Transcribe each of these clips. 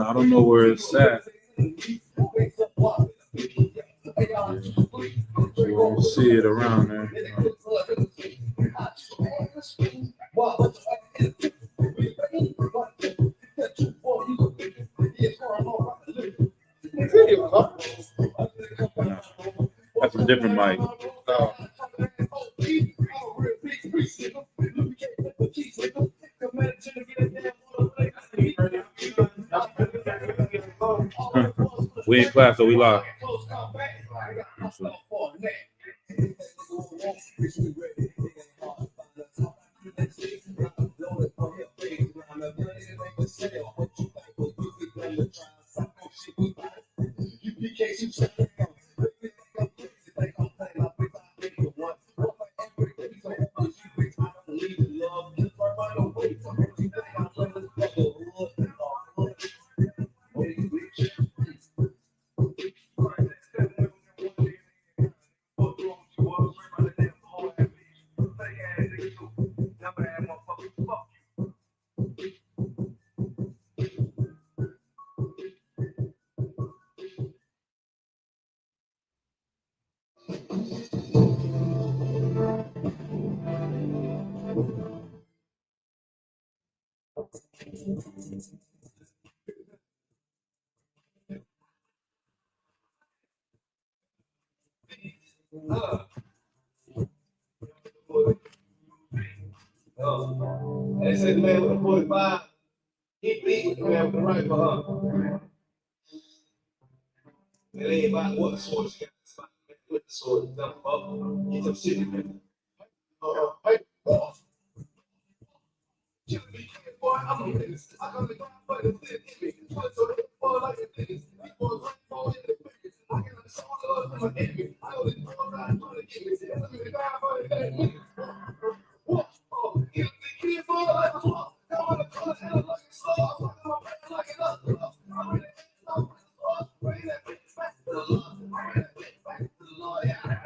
I don't know where it's at. You won't see it around there. That's a different mic. We in class, so we live. They said the man with the 45, he beat the man with the rifle, It ain't about what sword you got, it's about with the sword. Dumb fuck. Get some shit in there. Hey, boy. Boy, I'm a witness. I come to God, but it's still in me. So they fall like a niggas. These boys right for in the figures. I got a soul of my enemy. I only know I'm not trying to get me. See, I'm going to die for the day. What? Oh, you think you fall like a sword? Come on, the color and I'm like a slow. I'm fucking my brain like an up. I'm ready to bring that bitch back to the Lord. Bring that bitch back to the Lord. Yeah.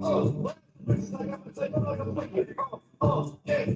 Oh, what? It's like I'm gonna take it like I'm fucking. Oh, yeah.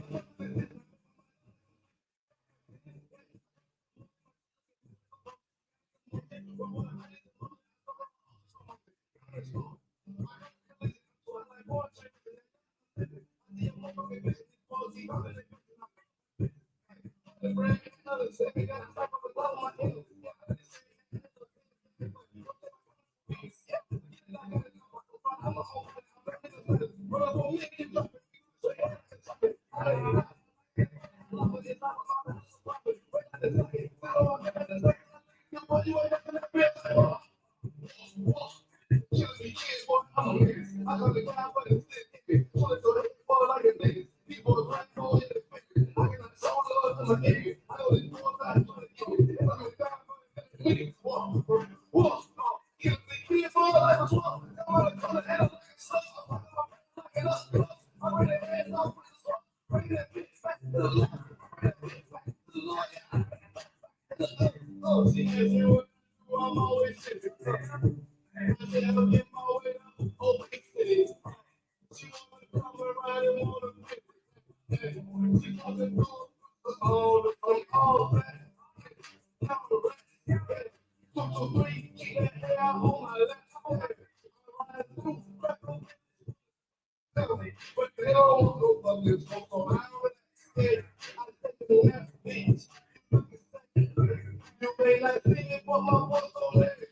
You may not see it, but my voice gon' let it.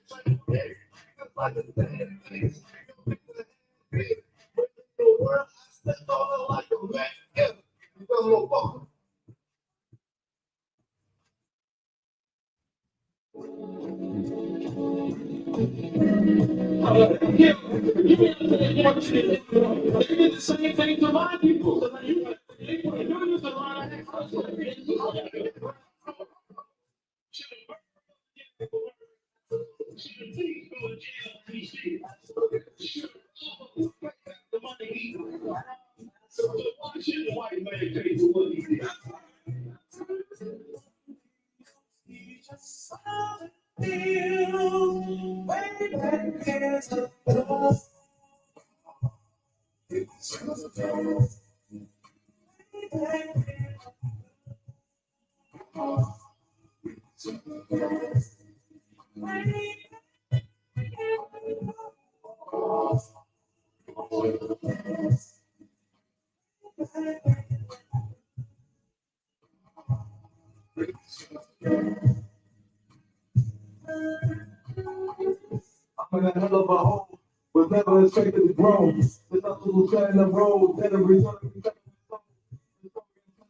Just like a dead face. The world, I stepped on it like a man. Yeah, you little fucker. You did the same thing to my people. You used to lie to I'm in a hell of a hole, but never expected to grow. There's obstacles in the road, better return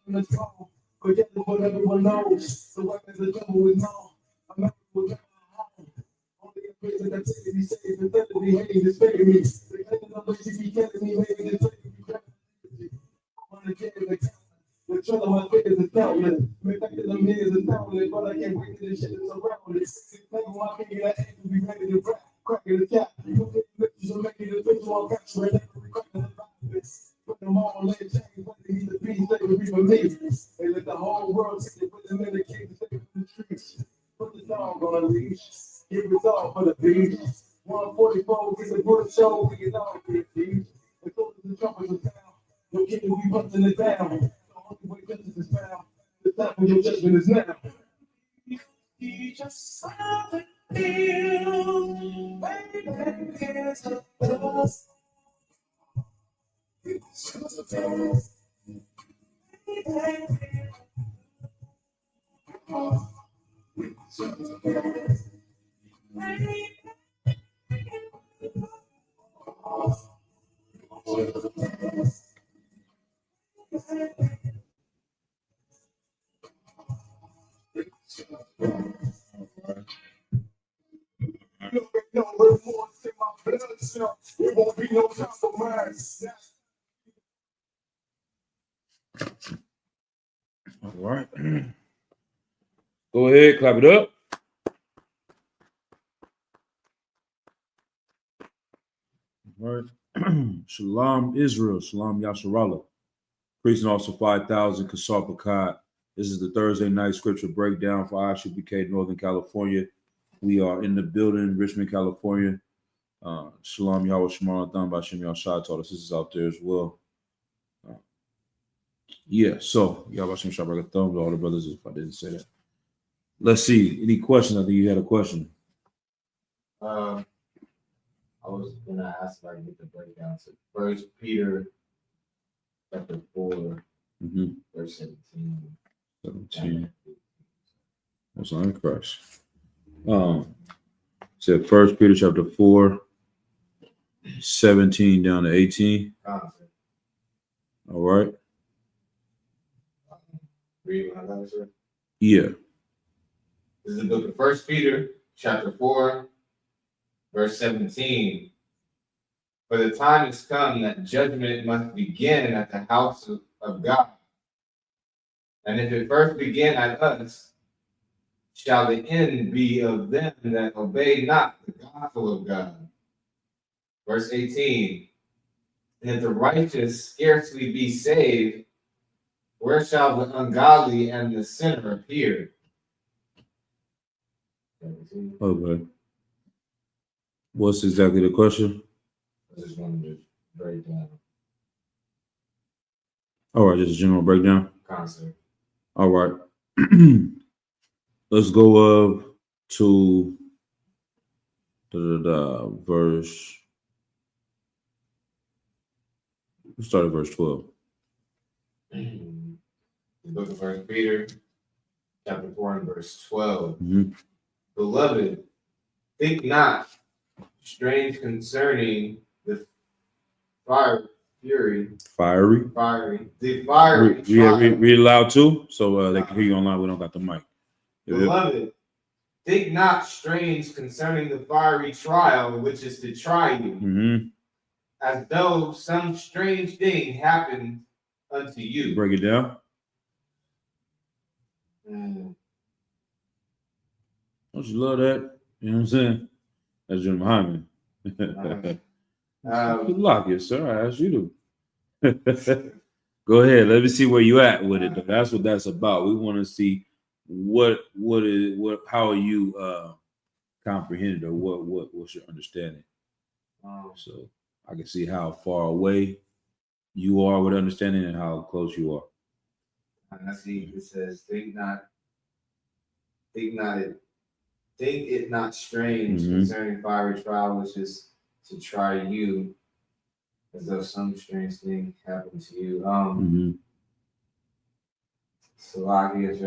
the soul. Forget what everyone knows. The weapons of devil is known. I'm not with home. Only a prison that's taking me safe and better be hating this fake me. The kind of way she be killing me, maybe it's taking me back. I'm gonna get in the count. The trail of my fingers is countless. Make back to the millions is countless, but I can't wait till this shit is around it. Play with my finger, that ain't to be ready to rap. Cracking the cap. You get pictures of making the picture on catch right now. We cracking the vibe. Put them all on their chains, but they need to be, they would be for me. They let the whole world see it, put them in the cage, take them to the streets. Put the dog on a leash. Give it all for the beach. 144, get the good show, we can all get these. And so the trumpets are down. No kidding, we busting it down. The only way justice is found. The time for your judgment is now. You just saw the field, waiting years of us. No remorse in my blood, so it won't be no time for mine. All right. Go ahead, clap it up. All right. Shalom Israel, Shalom Yasharallah. Priest and also 5,000 Kasar Pakat. This is the Thursday night scripture breakdown for ISUPK Northern California. We are in the building, Richmond, California. Shalom Yahweh Shemar Thon Bashem Yahshua taught us this is out there as well. So Yahweh Shem Shabbat Thumb to all the brothers if I didn't say that. Let's see. Any questions? I think you had a question. I was gonna ask if I can get the breakdown. So First Peter chapter 4, verse 17. 17. That's on Christ. Said First Peter chapter 4, 17 down to 18. Concept. All right. Read what I said. Yeah. This is the book of First Peter chapter 4, verse 17. For the time has come that judgment must begin at the house of God. And if it first begin at us, shall the end be of them that obey not the gospel of God. Verse 18. And if the righteous scarcely be saved, where shall the ungodly and the sinner appear? 17. Okay. What's exactly the question? I just wanted to break down All right, just a general breakdown. concept. All right. Let's go to verse. Let's start at verse 12. The book of First Peter, chapter 4 and verse 12. Mhm. Beloved, think not strange concerning the fiery, Fiery. the fiery trial. Read it loud too, so they can hear you online. We don't got the mic. Beloved, think not strange concerning the fiery trial which is to try you, Mm-hmm. as though some strange thing happened unto you. Break it down. Don't you love that? You know what I'm saying? That's Jim Hyman. Good luck, yes, sir. I asked you to. Go ahead. Let me see where you at with it. That's what that's about. We want to see how you comprehended, or what's your understanding. So I can see how far away you are with understanding and how close you are. And I see it says, think it not strange concerning fiery trial, which is to try you, as though some strange thing happened to you. So I'm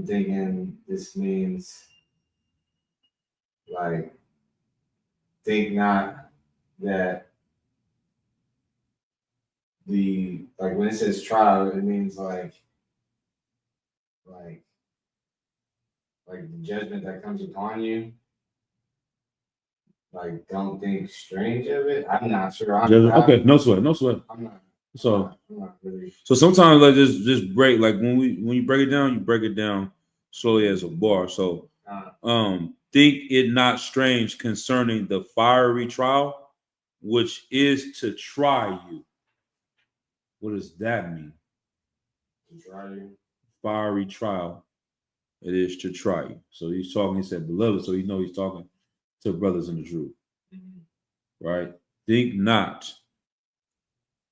thinking this means, like, think not that when it says trial, it means like the judgment that comes upon you. Like, don't think strange of it. I'm not sure. Okay, no sweat. I'm not. So I'm not really. So sometimes like just break, like when you break it down slowly as a bar. So think it not strange concerning the fiery trial, which is to try you. What does that mean? To try you. Fiery trial. It is to try you. So he's talking, he said beloved, so you know he's talking to brothers in the truth. Right? Think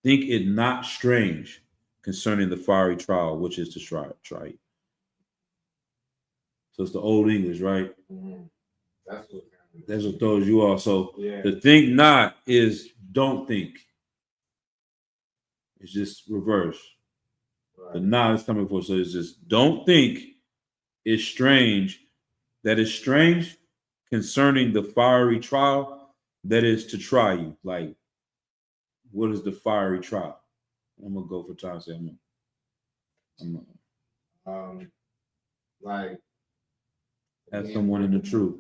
it not strange concerning the fiery trial, which is to try you. So it's the old English, right? That's what throws you off. So the think not is don't think. It's just reverse. Right. The not is coming for, so it's just don't think it's strange. That is strange concerning the fiery trial that is to try you. Like, what is the fiery trial? I'm gonna go for time. Say like as someone in the truth.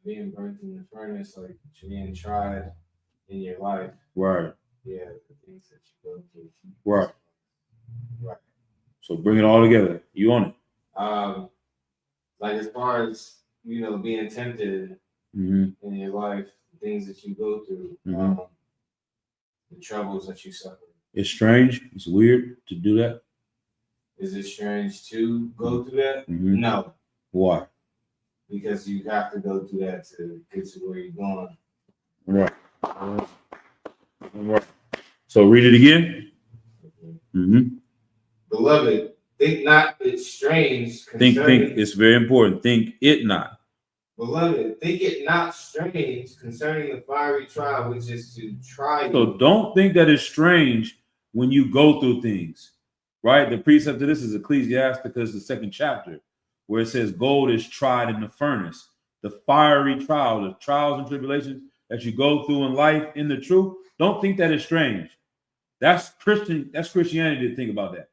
Being burnt in the furnace, like being tried in your life. Right. Yeah, the things that you go through. Right. So bring it all together. You on it. Like as far as being tempted in your life, things that you go through, the troubles that you suffer. It's strange. It's weird to do that. Is it strange to go through that? No. Why? Because you have to go through that to get to where you're going. Right. So read it again. Beloved, think not it's strange. Think. It's very important. Think it not. Beloved, think it not strange concerning the fiery trial, which is to try you. So don't think that it's strange when you go through things, right? The precept of this is Ecclesiasticus, the 2nd chapter, where it says gold is tried in the furnace. The fiery trial, the trials and tribulations that you go through in life in the truth, don't think that is strange. That's Christianity to think about that.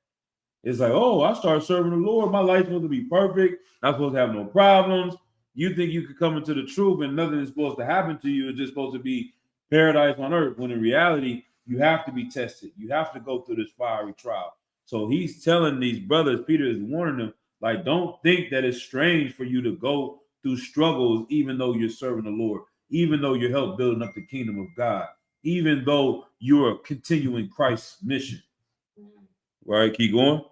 It's like, oh, I started serving the Lord. My life's supposed to be perfect. Not supposed to have no problems. You think you could come into the truth and nothing is supposed to happen to you. It's just supposed to be paradise on earth. When in reality, you have to be tested. You have to go through this fiery trial. So he's telling these brothers, Peter is warning them, like, don't think that it's strange for you to go through struggles, even though you're serving the Lord, even though you're helping building up the kingdom of God, even though you're continuing Christ's mission. Right? Keep going.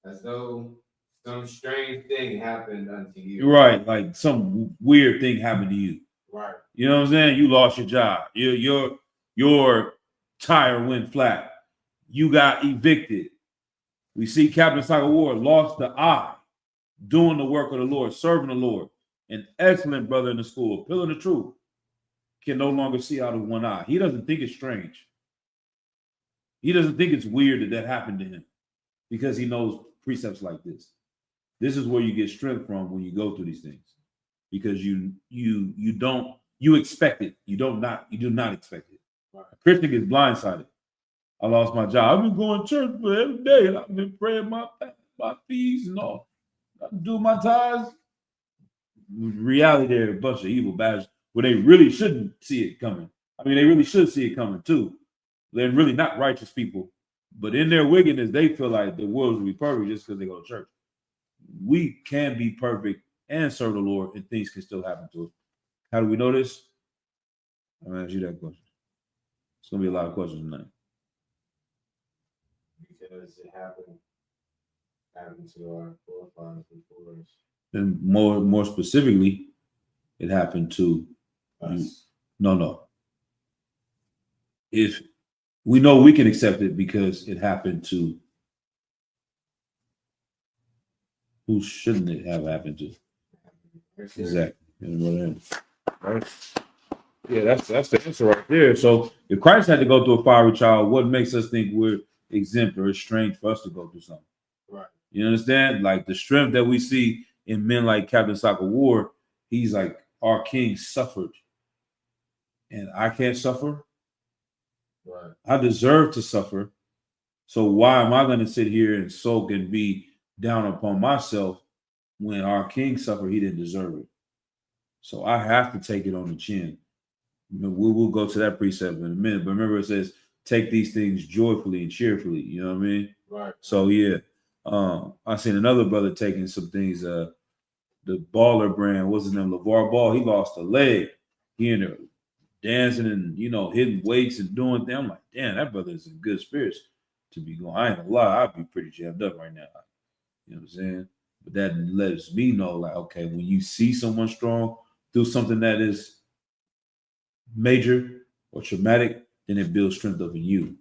As though some strange thing happened unto you. Right. Like some weird thing happened to you. Right. You know what I'm saying? You lost your job. Your tire went flat. You got evicted. We see Captain Saga Ward lost the eye, doing the work of the Lord, serving the Lord. An excellent brother in the school, pillar of the truth, can no longer see out of one eye. He doesn't think it's strange. He doesn't think it's weird that happened to him because he knows precepts like this. This is where you get strength from when you go through these things, because you expect it. You do not expect it. A Christian gets blindsided. I lost my job. I've been going to church for every day, and I've been praying my fees and all. I do my tithes. In reality, they're a bunch of evil bastards where they really shouldn't see it coming. I mean, they really should see it coming too. They're really not righteous people, but in their wickedness, they feel like the world will be perfect just because they go to church. We can be perfect and serve the Lord, and things can still happen to us. How do we know this? I'm gonna ask you that question. It's gonna be a lot of questions tonight. Because it happened to our forefathers before us. And more specifically, it happened to Us. No. If we know we can accept it because it happened to who shouldn't it have happened to? Exactly. Right? Yeah, that's the answer right there. So if Christ had to go through a fiery trial, what makes us think we're exempt or it's strange for us to go through something? Right. You understand? Like the strength that we see in men like Captain Soccer War, he's like, our king suffered. And I can't suffer. Right. I deserve to suffer. So why am I going to sit here and sulk and be down upon myself when our king suffered? He didn't deserve it. So I have to take it on the chin. We will go to that precept in a minute. But remember, it says, take these things joyfully and cheerfully. You know what I mean? Right. So yeah. I seen another brother taking some things. The baller brand, what's his name? LeVar Ball. He lost a leg. He ended up dancing and hitting weights and doing things. I'm like, damn, that brother is in good spirits to be going. I ain't gonna lie, I'd be pretty jammed up right now. You know what I'm saying? But that lets me know, like, okay, when you see someone strong do something that is major or traumatic, then it builds strength up in you.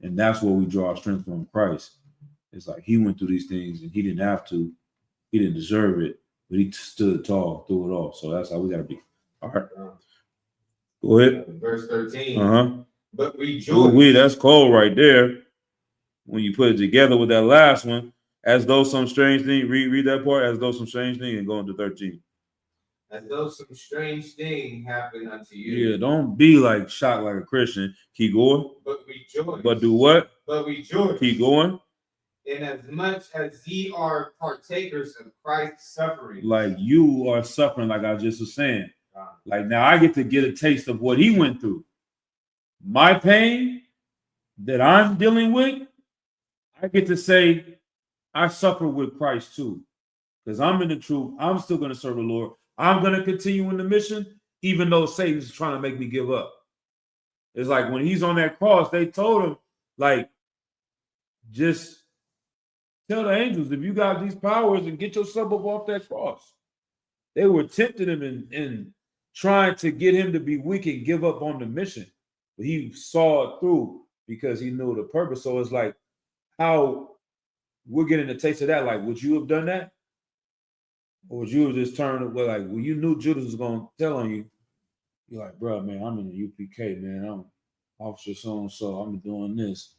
And that's where we draw our strength from Christ. It's like he went through these things and he didn't have to, he didn't deserve it, but he stood tall through it all. So that's how we gotta be. All right. Go ahead. Verse 13. Uh-huh. But rejoice. Ooh, that's cold right there. When you put it together with that last one, as though some strange thing, read that part, as though some strange thing, and go into 13. As though some strange thing happened unto you. Yeah, don't be like shocked like a Christian. Keep going. But rejoice. But do what? But rejoice. Keep going. Inasmuch as ye are partakers of Christ's suffering. Like you are suffering, like I just was saying. Like now I get to get a taste of what he went through. My pain that I'm dealing with, I get to say, I suffer with Christ too. Because I'm in the truth. I'm still going to serve the Lord. I'm going to continue in the mission, even though Satan's trying to make me give up. It's like when he's on that cross, they told him, like, just tell the angels, if you got these powers and get yourself up off that cross. They were tempting him and trying to get him to be weak and give up on the mission. But he saw it through because he knew the purpose. So it's like how we're getting a taste of that. Like, would you have done that? Or would you have just turned it? Well, like, when you knew Judas was going to tell on you, you're like, bro, man, I'm in the UPK, man. I'm officer so-and-so. I'm doing this.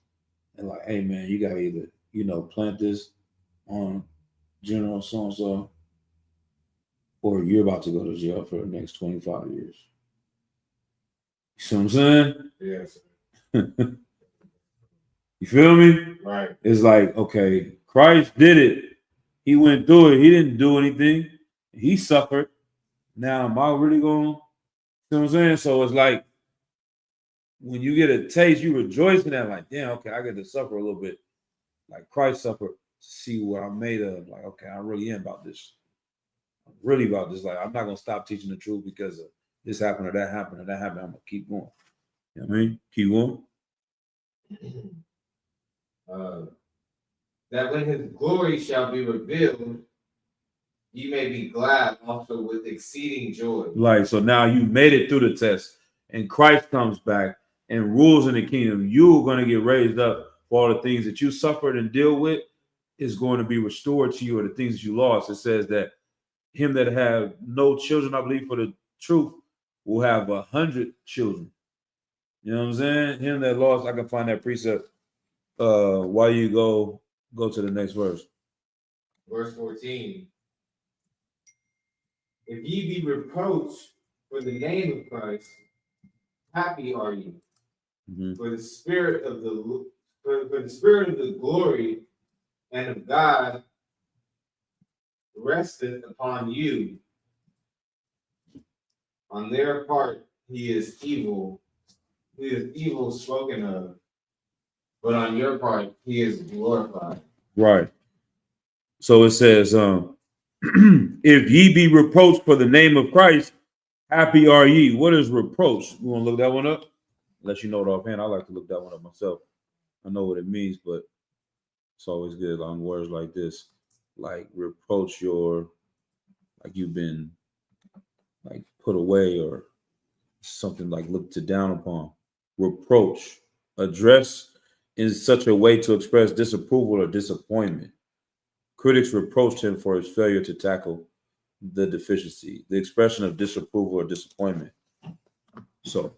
And like, hey, man, you got to either, plant this on General so-and-so, or you're about to go to jail for the next 25 years. You see what I'm saying? Yes. You feel me? Right. It's like, okay, Christ did it. He went through it. He didn't do anything. He suffered. Now, am I really going? You know what I'm saying? So it's like when you get a taste, you rejoice in that. Like, damn, okay, I get to suffer a little bit. Like Christ suffered to see what I'm made of. Like, okay, I really am about this. I'm really about this. Like, I'm not going to stop teaching the truth because of this happened or that happened or that happened. I'm going to keep going. You know what I mean? Keep going. That when his glory shall be revealed, you may be glad also with exceeding joy. Like, so now you made it through the test and Christ comes back and rules in the kingdom. You're going to get raised up for all the things that you suffered and deal with is going to be restored to you, or the things that you lost. It says that him that have no children, I believe, for the truth will have 100 children. You know what I'm saying? Him that lost, I can find that precept. While you go to the next verse. verse 14. If ye be reproached for the name of Christ, happy are you. Mhm. For the spirit of the glory and of God resteth upon you. On their part, he is evil spoken of, but on your part, he is glorified. Right. So it says, if ye be reproached for the name of Christ, happy are ye. What is reproach? You want to look that one up? Unless you know it offhand, I like to look that one up myself. I know what it means, but it's always good on words like this, like reproach like you've been like put away or something like looked down upon. Reproach, address in such a way to express disapproval or disappointment. Critics reproached him for his failure to tackle the deficiency, the expression of disapproval or disappointment. So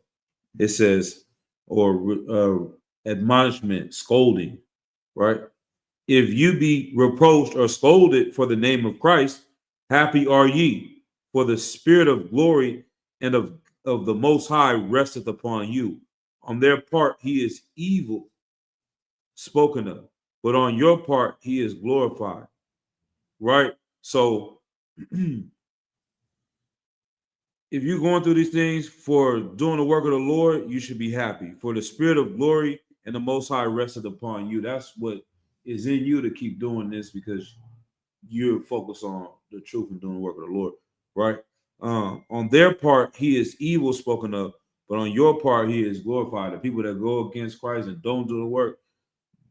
it says, or admonishment, scolding, right? If you be reproached or scolded for the name of Christ, happy are ye, for the spirit of glory and of the Most High resteth upon you. On their part, he is evil spoken of, but on your part, he is glorified. Right? So, if you're going through these things for doing the work of the Lord, you should be happy. For the spirit of glory and the Most High rested upon you. That's what is in you to keep doing this because you're focused on the truth and doing the work of the Lord, right? On their part, he is evil spoken of, but on your part, he is glorified. The people that go against Christ and don't do the work,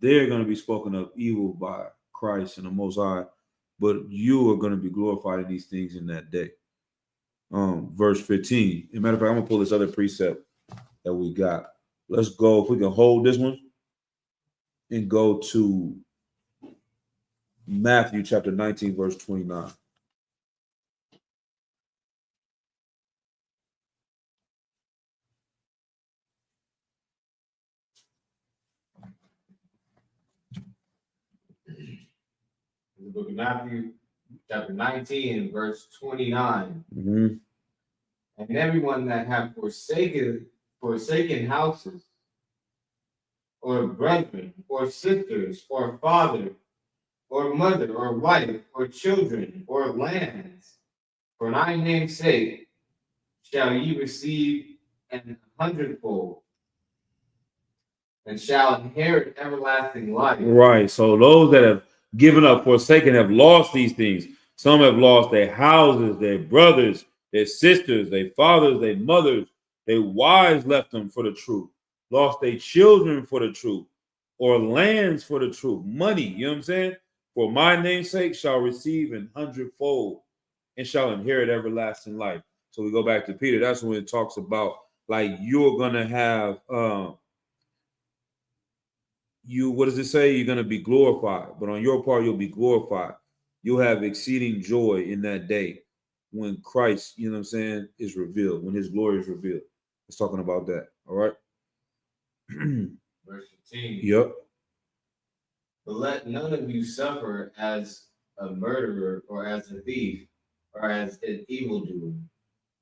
they're going to be spoken of evil by Christ and the Most High, but you are going to be glorified in these things in that day. Verse 15. As a matter of fact, I'm going to pull this other precept that we got. Let's go, if we can hold this one, and go to Matthew chapter 19, verse 29. The book of Matthew, chapter 19, verse 29. Mm-hmm. And everyone that hath forsaken houses, or brethren, or sisters, or father, or mother, or wife, or children, or lands, for my name's sake, shall ye receive an hundredfold, and shall inherit everlasting life. Right. So those that have given up, forsaken, have lost these things. Some have lost their houses, their brothers, their sisters, their fathers, their mothers, their wives left them for the truth, lost their children for the truth, or lands for the truth, money. You know what I'm saying? For my name's sake shall receive an hundredfold and shall inherit everlasting life. So we go back to Peter. That's when it talks about like you're gonna have what does it say? You're going to be glorified, but on your part, you'll be glorified. You'll have exceeding joy in that day when Christ, you know what I'm saying, is revealed, when his glory is revealed. It's talking about that. All right. Verse 15. Yep. But let none of you suffer as a murderer, or as a thief, or as an evildoer,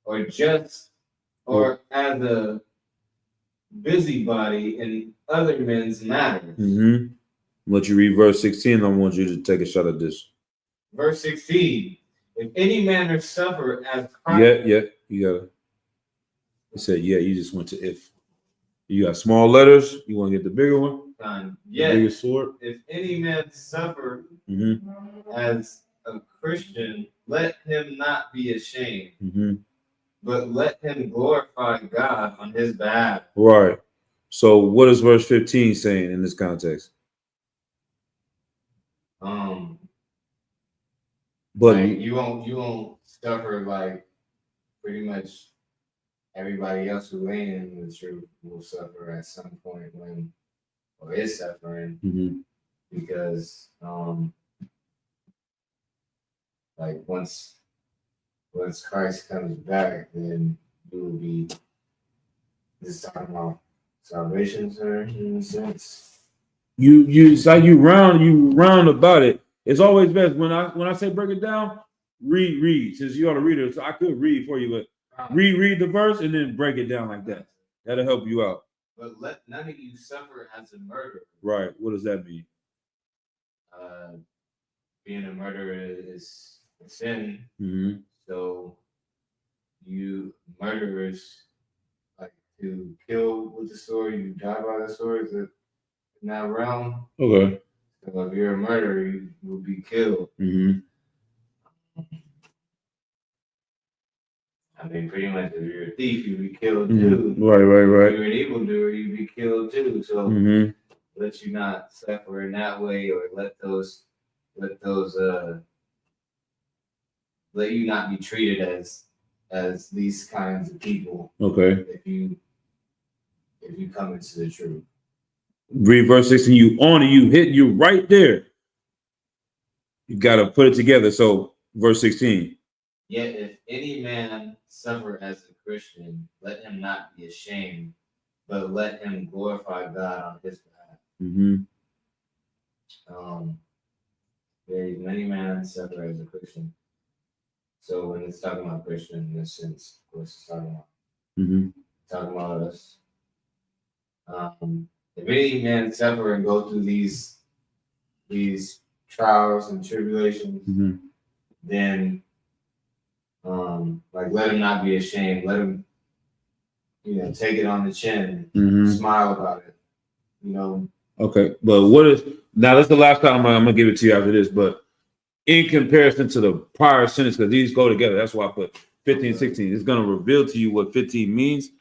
or as a busybody in other men's matters. Mm-hmm. Let you read verse 16. I want you to take a shot at this. Verse 16. If any manner suffer as Christ. Yeah, you got it. He said, yeah, you just went to if. You got small letters. You want to get the bigger one? Yet, the bigger sword. If any man suffer as a Christian, let him not be ashamed, but let him glorify God on his behalf. Right. So what is verse 15 saying in this context? But like you won't suffer like pretty much everybody else who ain't in the truth will suffer at some point when or is suffering because like once Christ comes back, then you will be just talking about salvation, sir, in a sense. You it's like you round about it. It's always best when I say break it down, read. Since you are the reader, so I could read for you, but read the verse and then break it down like that. That'll help you out. But let none of you suffer as a murderer. Right. What does that mean? Being a murderer is a sin. Mm-hmm. So you murderers like to kill with the sword, you die by the sword. Is it in that realm? Okay. So if you're a murderer, you will be killed. Mm-hmm. I mean, pretty much if you're a thief, you'll be killed too. Right. If you're an evendoer, you'll be killed too. So Mm-hmm. let you not suffer in that way, or let you not be treated as these kinds of people. Okay. If you come into the truth. Read verse 16. You on it, you hit you right there. You gotta put it together. So verse 16. Yet if any man suffer as a Christian, let him not be ashamed, but let him glorify God on his behalf. Mm-hmm. There is many men suffer as a Christian. So when it's talking about Christian in this sense, of course it's talking about us. If any man suffer and go through these trials and tribulations, then let him not be ashamed. Let him, take it on the chin, smile about it. Okay, but what is now? That's the last time I'm gonna give it to you after this. But in comparison to the prior sentence, because these go together, that's why I put 15, 16. It's gonna reveal to you what 15 means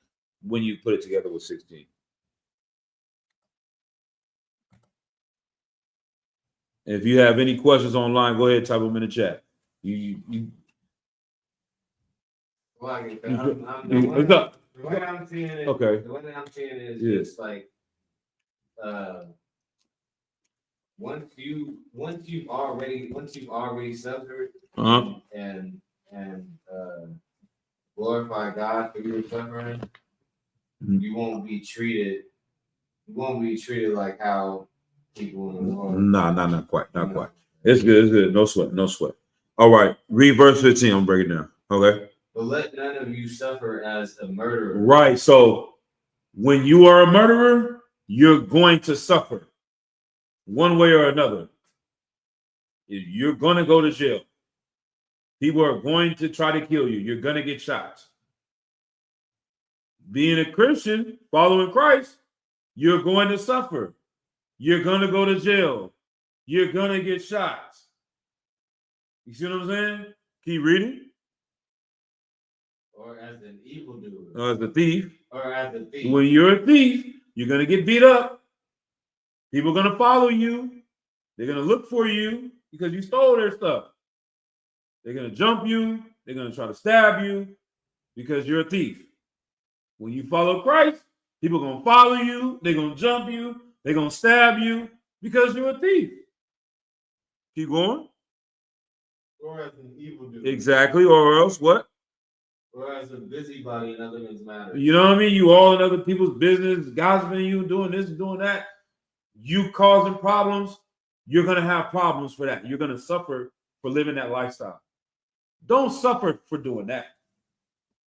when you put it together with 16. If you have any questions online, go ahead, type them in the chat. The way I'm seeing it, okay. The way I'm seeing it is just like once you've already suffered and glorify God for your suffering, you won't be treated like how people in the world. Not quite. It's good. No sweat. All right, read verse 15. I'm breaking down. Okay. But let none of you suffer as a murderer. Right. So when you are a murderer, you're going to suffer one way or another. You're going to go to jail. People are going to try to kill you. You're going to get shot. Being a Christian, following Christ, you're going to suffer. You're going to go to jail. You're going to get shot. You see what I'm saying? Keep reading. Or as an evildoer. Or as a thief. When When you're a thief, you're going to get beat up. People are going to follow you. They're going to look for you because you stole their stuff. They're going to jump you. They're going to try to stab you because you're a thief. When you follow Christ, people are going to follow you. They're going to jump you. They're going to stab you because you're a thief. Keep going. Or as an evildoer. Exactly. Or else what? Or as a busybody in other men's matters. You know what I mean? You all in other people's business, gossiping, you doing this and doing that. You causing problems. You're going to have problems for that. You're going to suffer for living that lifestyle. Don't suffer for doing that.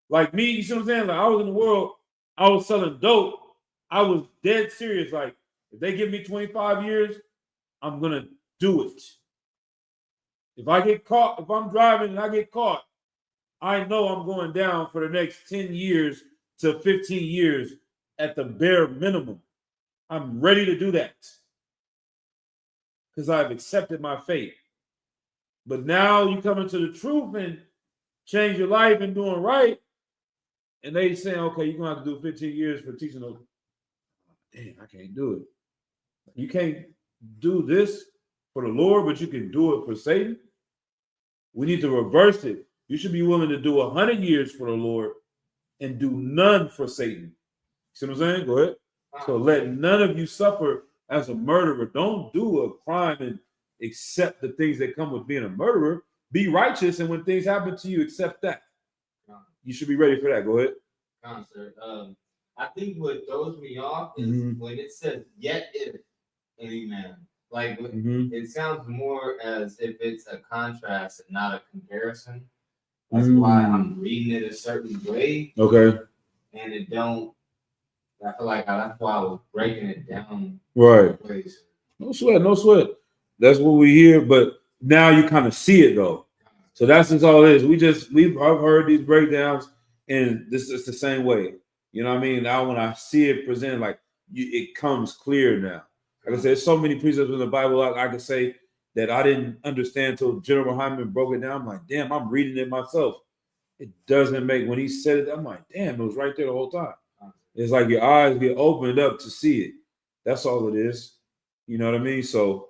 Like me, you see what I'm saying? Like I was in the world, I was selling dope. I was dead serious. Like if they give me 25 years, I'm going to do it. If I get caught, if I'm driving and I get caught, I know I'm going down for the next 10 years to 15 years at the bare minimum. I'm ready to do that because I've accepted my fate. But now you come into the truth and change your life and doing right, and they saying, okay, you're going to have to do 15 years for teaching those. Damn, I can't do it. You can't do this for the Lord, but you can do it for Satan. We need to reverse it. You should be willing to do 100 years for the Lord and do none for Satan. See what I'm saying? Go ahead. So let none of you suffer as a murderer. Don't do a crime and accept the things that come with being a murderer. Be righteous, and when things happen to you, accept that. You should be ready for that. Go ahead. Sir. I think what throws me off is when it says, yet if any man Like it sounds more as if it's a contrast and not a comparison. That's why I'm reading it a certain way. Okay. And it don't. I feel like that's why I was breaking it down. Right. Ways. No sweat, no sweat. That's what we hear, but now you kind of see it though. So that's just all it is. I've heard these breakdowns, and this is the same way. You know what I mean? Now when I see it presented, like it comes clear now. Like I said, there's so many precepts in the Bible I can say that I didn't understand until General Hyman broke it down. I'm like, damn, I'm reading it myself. It doesn't make, when he said it, I'm like, damn, it was right there the whole time. It's like your eyes get opened up to see it. That's all it is. You know what I mean? So,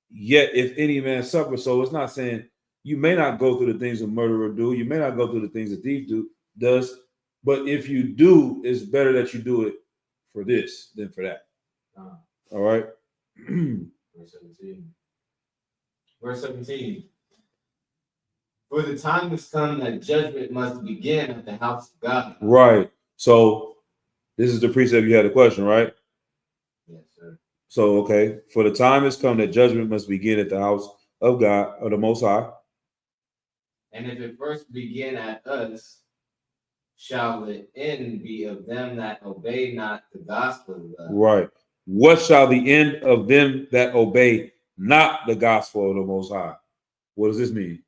yet if any man suffers, so it's not saying you may not go through the things a murderer do, you may not go through the things a thief does, but if you do, it's better that you do it for this than for that. All right. Verse 17. Verse 17. For the time has come that judgment must begin at the house of God. Right. So this is the precept you had a question, right? Yes, sir. So, okay. For the time has come that judgment must begin at the house of God, or the Most High. And if it first begin at us, shall the end be of them that obey not the gospel of God? Right. What shall the end of them that obey not the gospel of the Most High? What does this mean?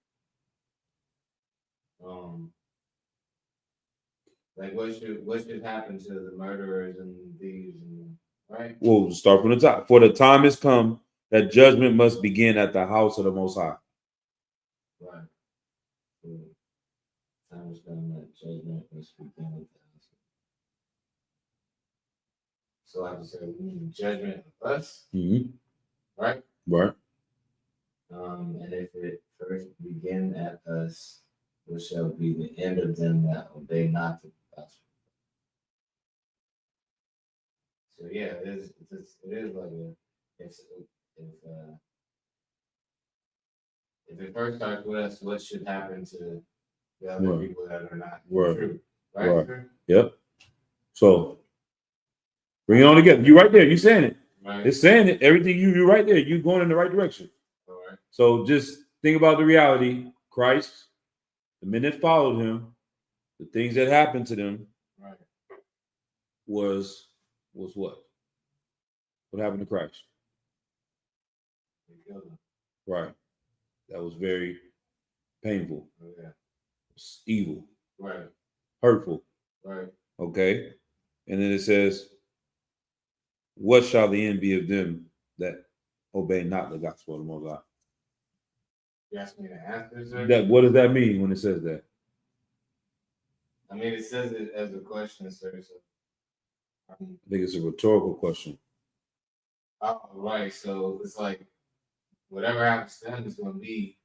Like what should happen to the murderers and thieves, and right? Well, we'll start from the top. For the time has come that judgment must begin at the house of the Most High. Right. Time has come that judgment must begin at the house. So like I said, we need judgment of us, right? Right. And if it first begin at us, what shall be the end of them that obey not the gospel? So yeah, it is like if it first starts with us, what should happen to the other people that are not true? Right? Yep. So bring it on together. You right there. You saying it. Right. It's saying it. Everything you right there. You going in the right direction. All right. So just think about the reality. Christ, the men that followed him, the things that happened to them, right, was what? What happened to Christ? Right. That was very painful. Okay. It's evil. Right. Hurtful. Right. Okay. And then it says, what shall the end be of them that obey not the gospel of the Most High? You asked me to answer, sir? That, what does that mean when it says that? I mean, it says it as a question, sir. So, I think it's a rhetorical question. Oh, right. So it's like whatever happens to them is going to be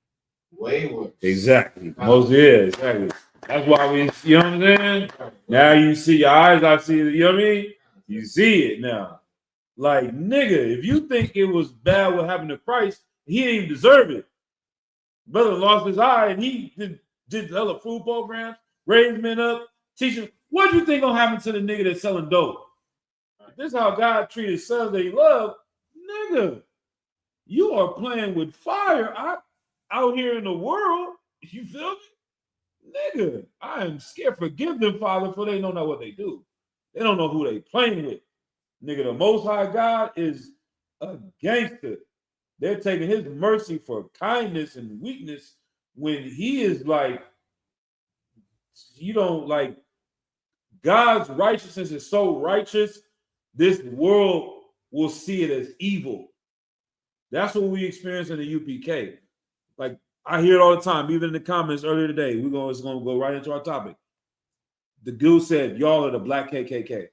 way worse. Exactly. Exactly. That's why we, you know what I'm saying? Now you see your eyes, I see it, you know what I mean? You see it now. Like, nigga, if you think it was bad what happened to Christ, he didn't even deserve it. Brother lost his eye and he did hella food programs, raised men up, teaching. What do you think gonna happen to the nigga that's selling dope? If this is how God treated sons that he loved, nigga, you are playing with fire out here in the world. You feel me? Nigga, I am scared. Forgive them, Father, for they don't know what they do. They don't know who they playing with. Nigga, the Most High God is a gangster. They're taking his mercy for kindness and weakness when he is like, you don't like, God's righteousness is so righteous, this world will see it as evil. That's what we experience in the UPK. Like, I hear it all the time, even in the comments earlier today. It's gonna go right into our topic. The dude said, y'all are the black KKK.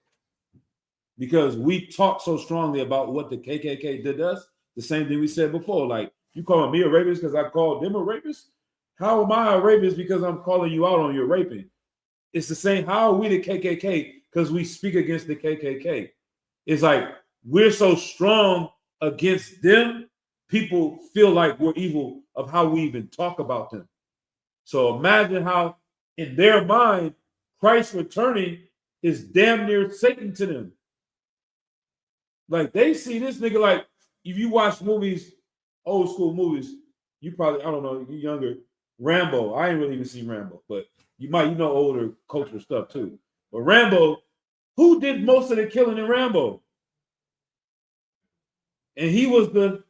Because we talk so strongly about what the KKK did to us. The same thing we said before. Like, you calling me a rapist because I called them a rapist? How am I a rapist because I'm calling you out on your raping? It's the same. How are we the KKK? Because we speak against the KKK. It's like we're so strong against them, people feel like we're evil of how we even talk about them. So imagine how in their mind, Christ returning is damn near Satan to them. Like they see this nigga like, if you watch movies, old school movies, you probably, I don't know, you're younger. Rambo, I ain't really even seen Rambo, but you know older cultural stuff too. But Rambo, who did most of the killing in Rambo? And he was the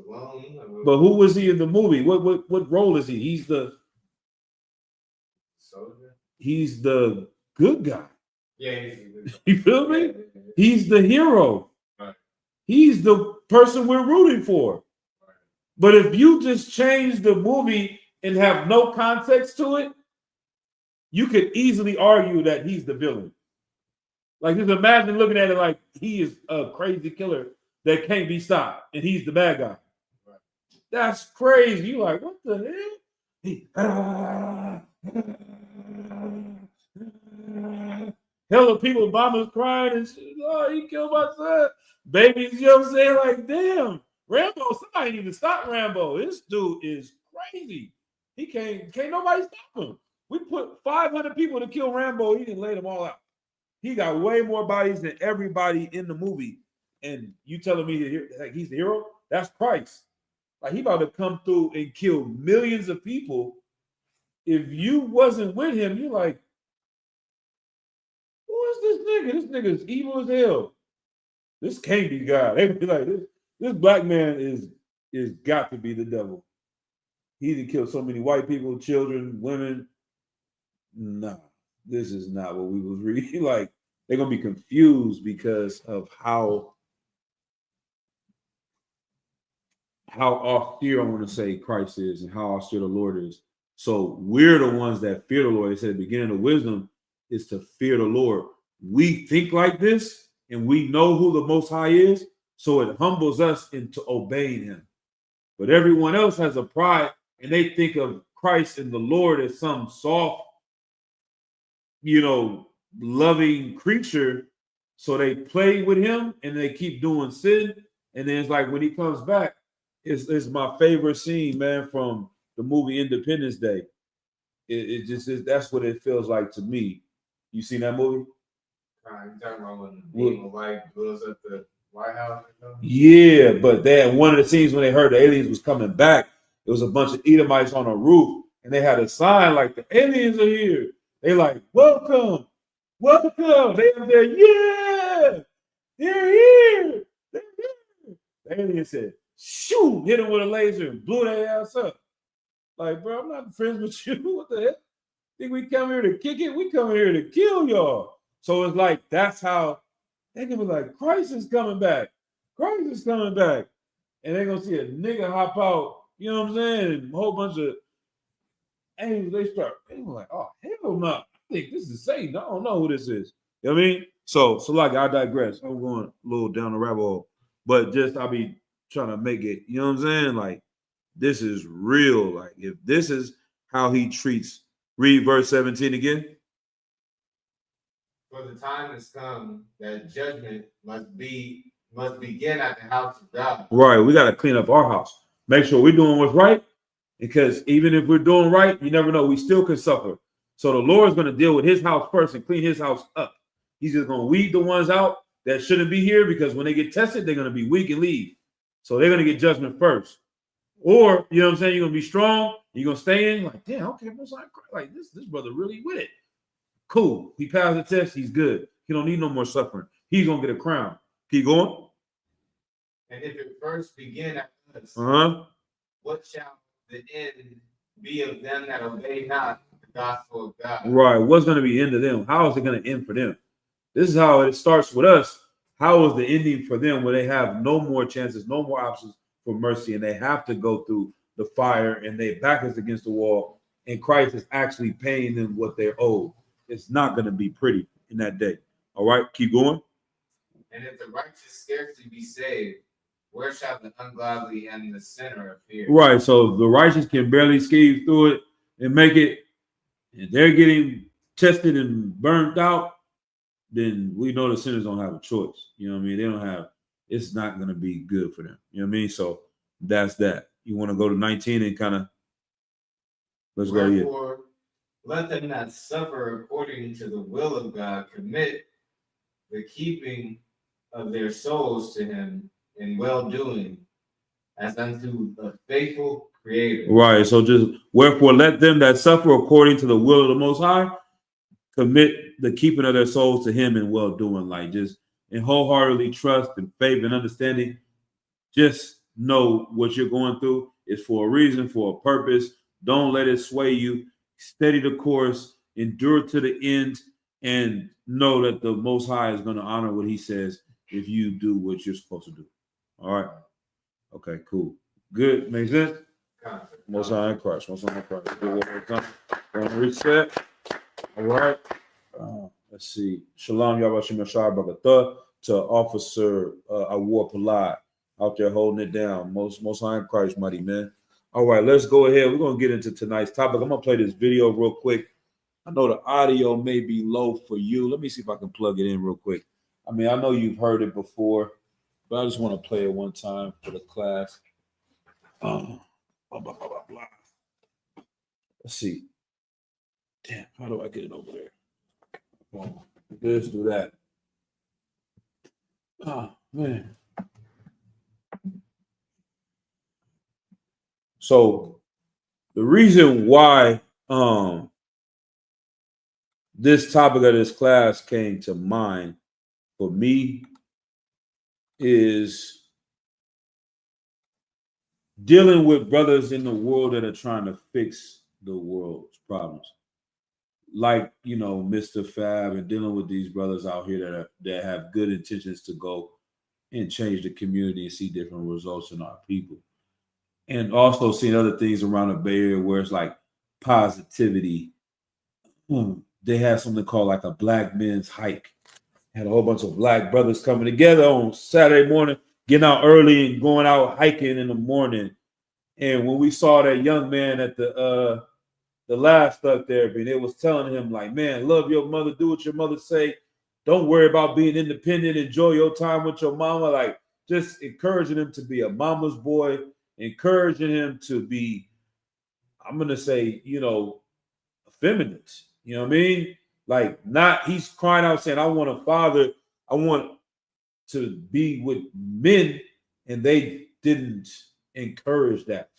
alone. But who was he in the movie? What role is he? He's the soldier. He's the good guy. Yeah, he's the good guy. You feel me? Yeah. He's the hero. Right. He's the person we're rooting for. Right. But if you just change the movie and have no context to it, you could easily argue that he's the villain. Like, just imagine looking at it like he is a crazy killer that can't be stopped, and he's the bad guy. Right. That's crazy. You like, what the hell? Hell, people, mamas crying and shit. Oh, he killed my son. Babies, you know what I'm saying? Like, damn, Rambo, somebody need to stop Rambo. This dude is crazy. He can't nobody stop him. We put 500 people to kill Rambo. He didn't lay them all out. He got way more bodies than everybody in the movie. And you telling me that he's the hero? That's Christ. Like, he about to come through and kill millions of people. If you wasn't with him, you're like, who is this nigga? This nigga is evil as hell. This can't be God. They be like, this black man is got to be the devil. He done killed so many white people, children, women. Nah, this is not what we was reading. Like, they're gonna be confused because of how austere I want to say Christ is and how austere the Lord is. So we're the ones that fear the Lord. They said the beginning of wisdom is to fear the Lord. We think like this and we know who the Most High is, so it humbles us into obeying him. But everyone else has a pride and they think of Christ and the Lord as some soft, loving creature. So they play with him and they keep doing sin. And then it's like when he comes back, it's my favorite scene, man, from the movie Independence Day. It just is, that's what it feels like to me. You seen that movie? You talking about when the white blows up the White House? Yeah, but they had one of the scenes when they heard the aliens was coming back. It was a bunch of Edomites on a roof, and they had a sign like, the aliens are here. They like, welcome. They up there, yeah, they're here. They're here. The alien said, shoot, hit them with a laser and blew their ass up. Like, bro, I'm not friends with you. What the heck? Think we come here to kick it? We come here to kill y'all. So it's like, that's how they can be like, Christ is coming back. Christ is coming back. And they're going to see a nigga hop out, you know what I'm saying? And a whole bunch of angels, they were like, oh, hell no. I think this is Satan. I don't know who this is. You know what I mean? So like, I digress. I'm going a little down the rabbit hole. But just, I'll be trying to make it, you know what I'm saying? Like, this is real. Like, if this is how he treats, read verse 17 again. For the time has come that judgment must begin at the house of God. Right. We got to clean up our house. Make sure we're doing what's right. Because even if we're doing right, you never know. We still can suffer. So the Lord's going to deal with his house first and clean his house up. He's just going to weed the ones out that shouldn't be here, because when they get tested, they're going to be weak and leave. So they're going to get judgment first. Or, you know what I'm saying, you're going to be strong. You're going to stay in. Like, damn, okay, like this brother really with it. Cool. He passed the test. He's good. He don't need no more suffering. He's going to get a crown. Keep going. And if it first begin at us, what shall the end be of them that obey not the gospel of God? Right. What's going to be the end of them? How is it going to end for them? This is how it starts with us. How is the ending for them, where they have no more chances, no more options for mercy, and they have to go through the fire and their back is against the wall, and Christ is actually paying them what they're owed? It's not going to be pretty in that day. All right, keep going. And if the righteous scarcely be saved, where shall the ungodly and the sinner appear? Right, so the righteous can barely skate through it and make it, and they're getting tested and burnt out, then we know the sinners don't have a choice. You know what I mean? They don't have, it's not going to be good for them. You know what I mean? So that's that. You want to go to 19 and kind of, let's go here. Let them that suffer according to the will of God commit the keeping of their souls to him in well-doing as unto a faithful creator. Right. So just wherefore let them that suffer according to the will of the Most High commit the keeping of their souls to him in well-doing, like just and wholeheartedly trust and faith and understanding. Just know what you're going through is for a reason, for a purpose. Don't let it sway you. Steady the course, endure to the end, and know that the Most High is going to honor what he says if you do what you're supposed to do. All right. Okay, cool. Good. Makes sense? Most High in Christ. Most High in Christ. Do one more time. Going to reset. All right. Let's see. Shalom, Yahweh Shai Bagatha to Officer Awar Palad out there holding it down. Most High in Christ, mighty man. All right, let's go ahead. We're going to get into tonight's topic. I'm going to play this video real quick. I know the audio may be low for you. Let me see if I can plug it in real quick. I mean, I know you've heard it before, but I just want to play it one time for the class. Blah, blah, blah, blah, blah. Let's see. Damn, how do I get it over there? Let's do that. Oh, man. So the reason why this topic of this class came to mind for me is dealing with brothers in the world that are trying to fix the world's problems. Like, you know, Mr. Fab, and dealing with these brothers out here that have good intentions to go and change the community and see different results in our people. And also seeing other things around the Bay Area where it's like positivity. They had something called like a Black Men's Hike. Had a whole bunch of black brothers coming together on Saturday morning, getting out early and going out hiking in the morning. And when we saw that young man at the last stuck there, and it was telling him like, man, love your mother, do what your mother say. Don't worry about being independent. Enjoy your time with your mama. Like just encouraging him to be a mama's boy, encouraging him to be, I'm going to say, you know, effeminate. You know what I mean? Like not, he's crying out saying, I want a father. I want to be with men. And they didn't encourage that.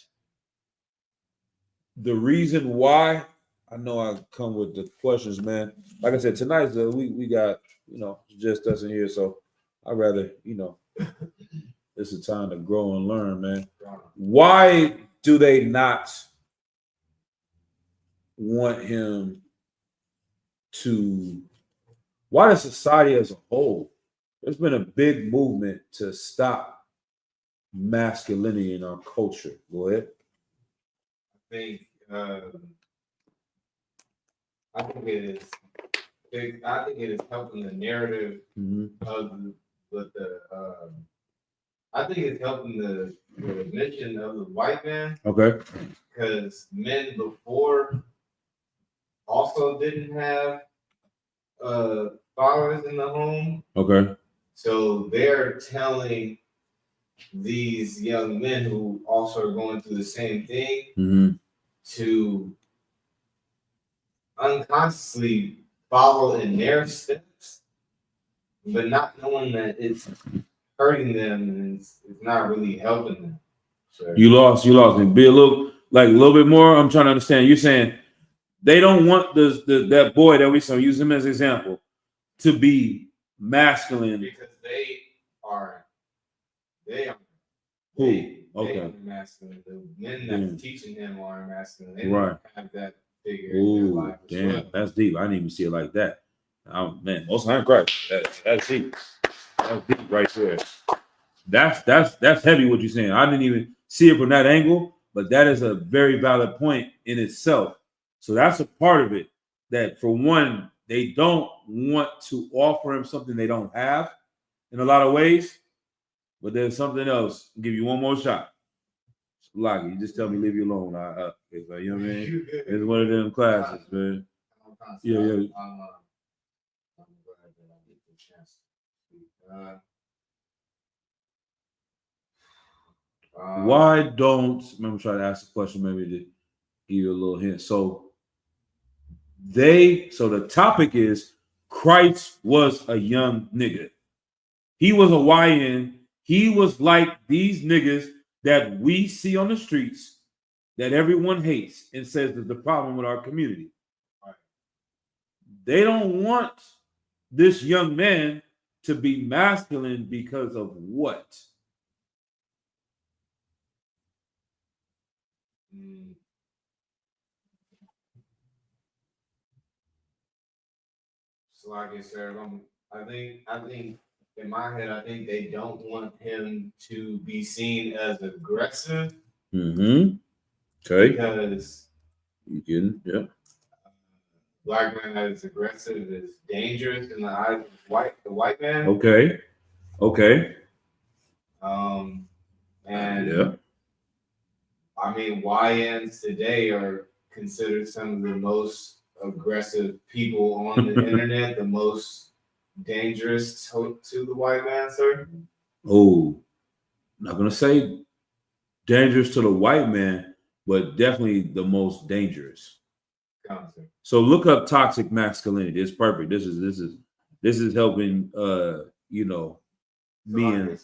The reason why, I know I come with the questions, man. Like I said, tonight we got, you know, just us in here. So I'd rather, you know, it's a time to grow and learn, man. Why do they not want him to, why does society as a whole, there's been a big movement to stop masculinity in our culture. Go ahead. I think it is helping the narrative of I think it's helping the mission of the white man. Okay. Because men before also didn't have fathers in the home. Okay. So they're telling these young men who also are going through the same thing to unconsciously follow in their steps, but not knowing that it's hurting them and it's not really helping them. So, you lost me. Be a little bit more. I'm trying to understand. You're saying they don't want that boy that we saw, use him as an example, to be masculine. Because they are masculine. The men that teaching him are masculine. They don't have that figure in their life. Damn, well. That's deep. I didn't even see it like that. Man, Most High in Christ. That's deep. That's deep right there. That's heavy what you're saying. I didn't even see it from that angle, but that is a very valid point in itself. So that's a part of it. That for one, they don't want to offer him something they don't have in a lot of ways. But there's something else. I'll give you one more shot. Lucky, you just tell me leave you alone. It's like, you know what I mean? It's one of them classes, man. Yeah. I'm glad that I get the chance to speak. Why don't, I'm trying to ask a question, maybe to give you a little hint. So the topic is, Christ was a young nigga. He was a YN. He was like these niggas that we see on the streets that everyone hates and says is the problem with our community. Right. They don't want this young man to be masculine because of what? So like I said, I think in my head, I think they don't want him to be seen as aggressive. Mm-hmm. Okay. Because you can, yeah. Black man that is aggressive is dangerous in the eyes of the white man. Okay. Okay. And yeah. I mean, YNs today are considered some of the most aggressive people on the internet, the most dangerous to the white man, sir. Oh, I'm not gonna say dangerous to the white man, but definitely the most dangerous. Concept. So look up toxic masculinity. It's perfect. This is helping you know, me and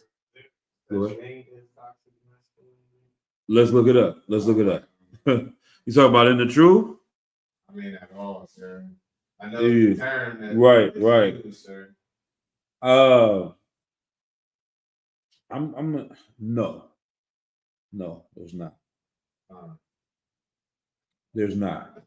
let's look it up. Let's look it up. You talking about in the truth? I mean at all, sir. I know the term that right. used, sir. I'm no, there's not. There's not.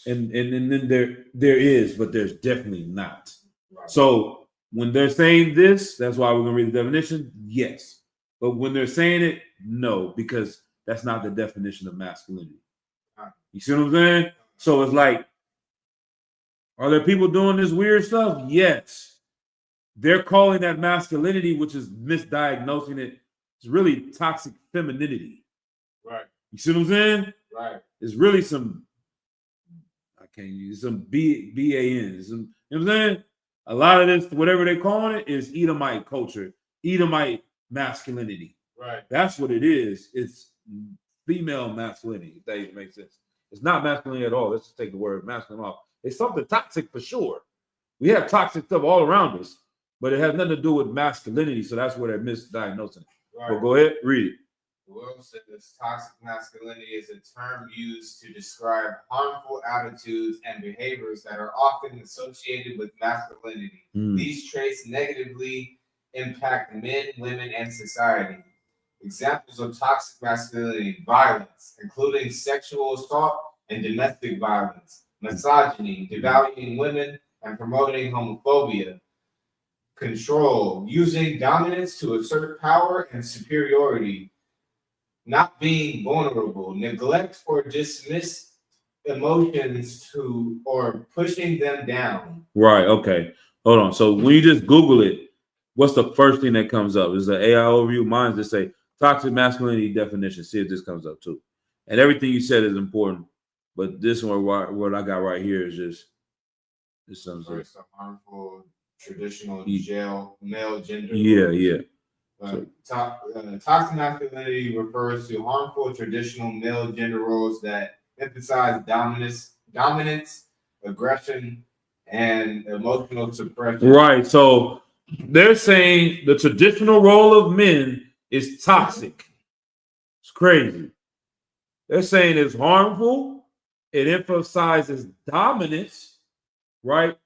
And then there is, but there's definitely not. Right. So when they're saying this, that's why we're gonna read the definition. Yes, but when they're saying it, no, because that's not the definition of masculinity. You see what I'm saying? So it's like, are there people doing this weird stuff? Yes. They're calling that masculinity, which is misdiagnosing it. It's really toxic femininity. Right. You see what I'm saying? Right. It's really some, I can't use some BAN. Some, you know what I'm saying? A lot of this, whatever they're calling it, is Edomite culture, Edomite masculinity. Right. That's what it is. It's female masculinity, if that even makes sense. It's not masculine at all. Let's just take the word masculine off. It's something toxic for sure. We have toxic stuff all around us, but it has nothing to do with masculinity. So that's where they're misdiagnosing it. Right. But go ahead, read it. The world says toxic masculinity is a term used to describe harmful attitudes and behaviors that are often associated with masculinity. These traits negatively impact men, women, and society. Examples of toxic masculinity: violence, including sexual assault and domestic violence; misogyny, devaluing women and promoting homophobia; control, using dominance to assert power and superiority; not being vulnerable; neglect or dismiss emotions to or pushing them down. Right. Okay. Hold on. So when you just Google it, what's the first thing that comes up? Is the AI overview? Mine's just say toxic masculinity definition. See if this comes up too. And everything you said is important, but this one, what I got right here is just some harmful traditional male gender. Yeah. Toxic masculinity refers to harmful traditional male gender roles that emphasize dominance, aggression, and emotional suppression. Right. So they're saying the traditional role of men is toxic. It's crazy. They're saying it's harmful. It emphasizes dominance, right?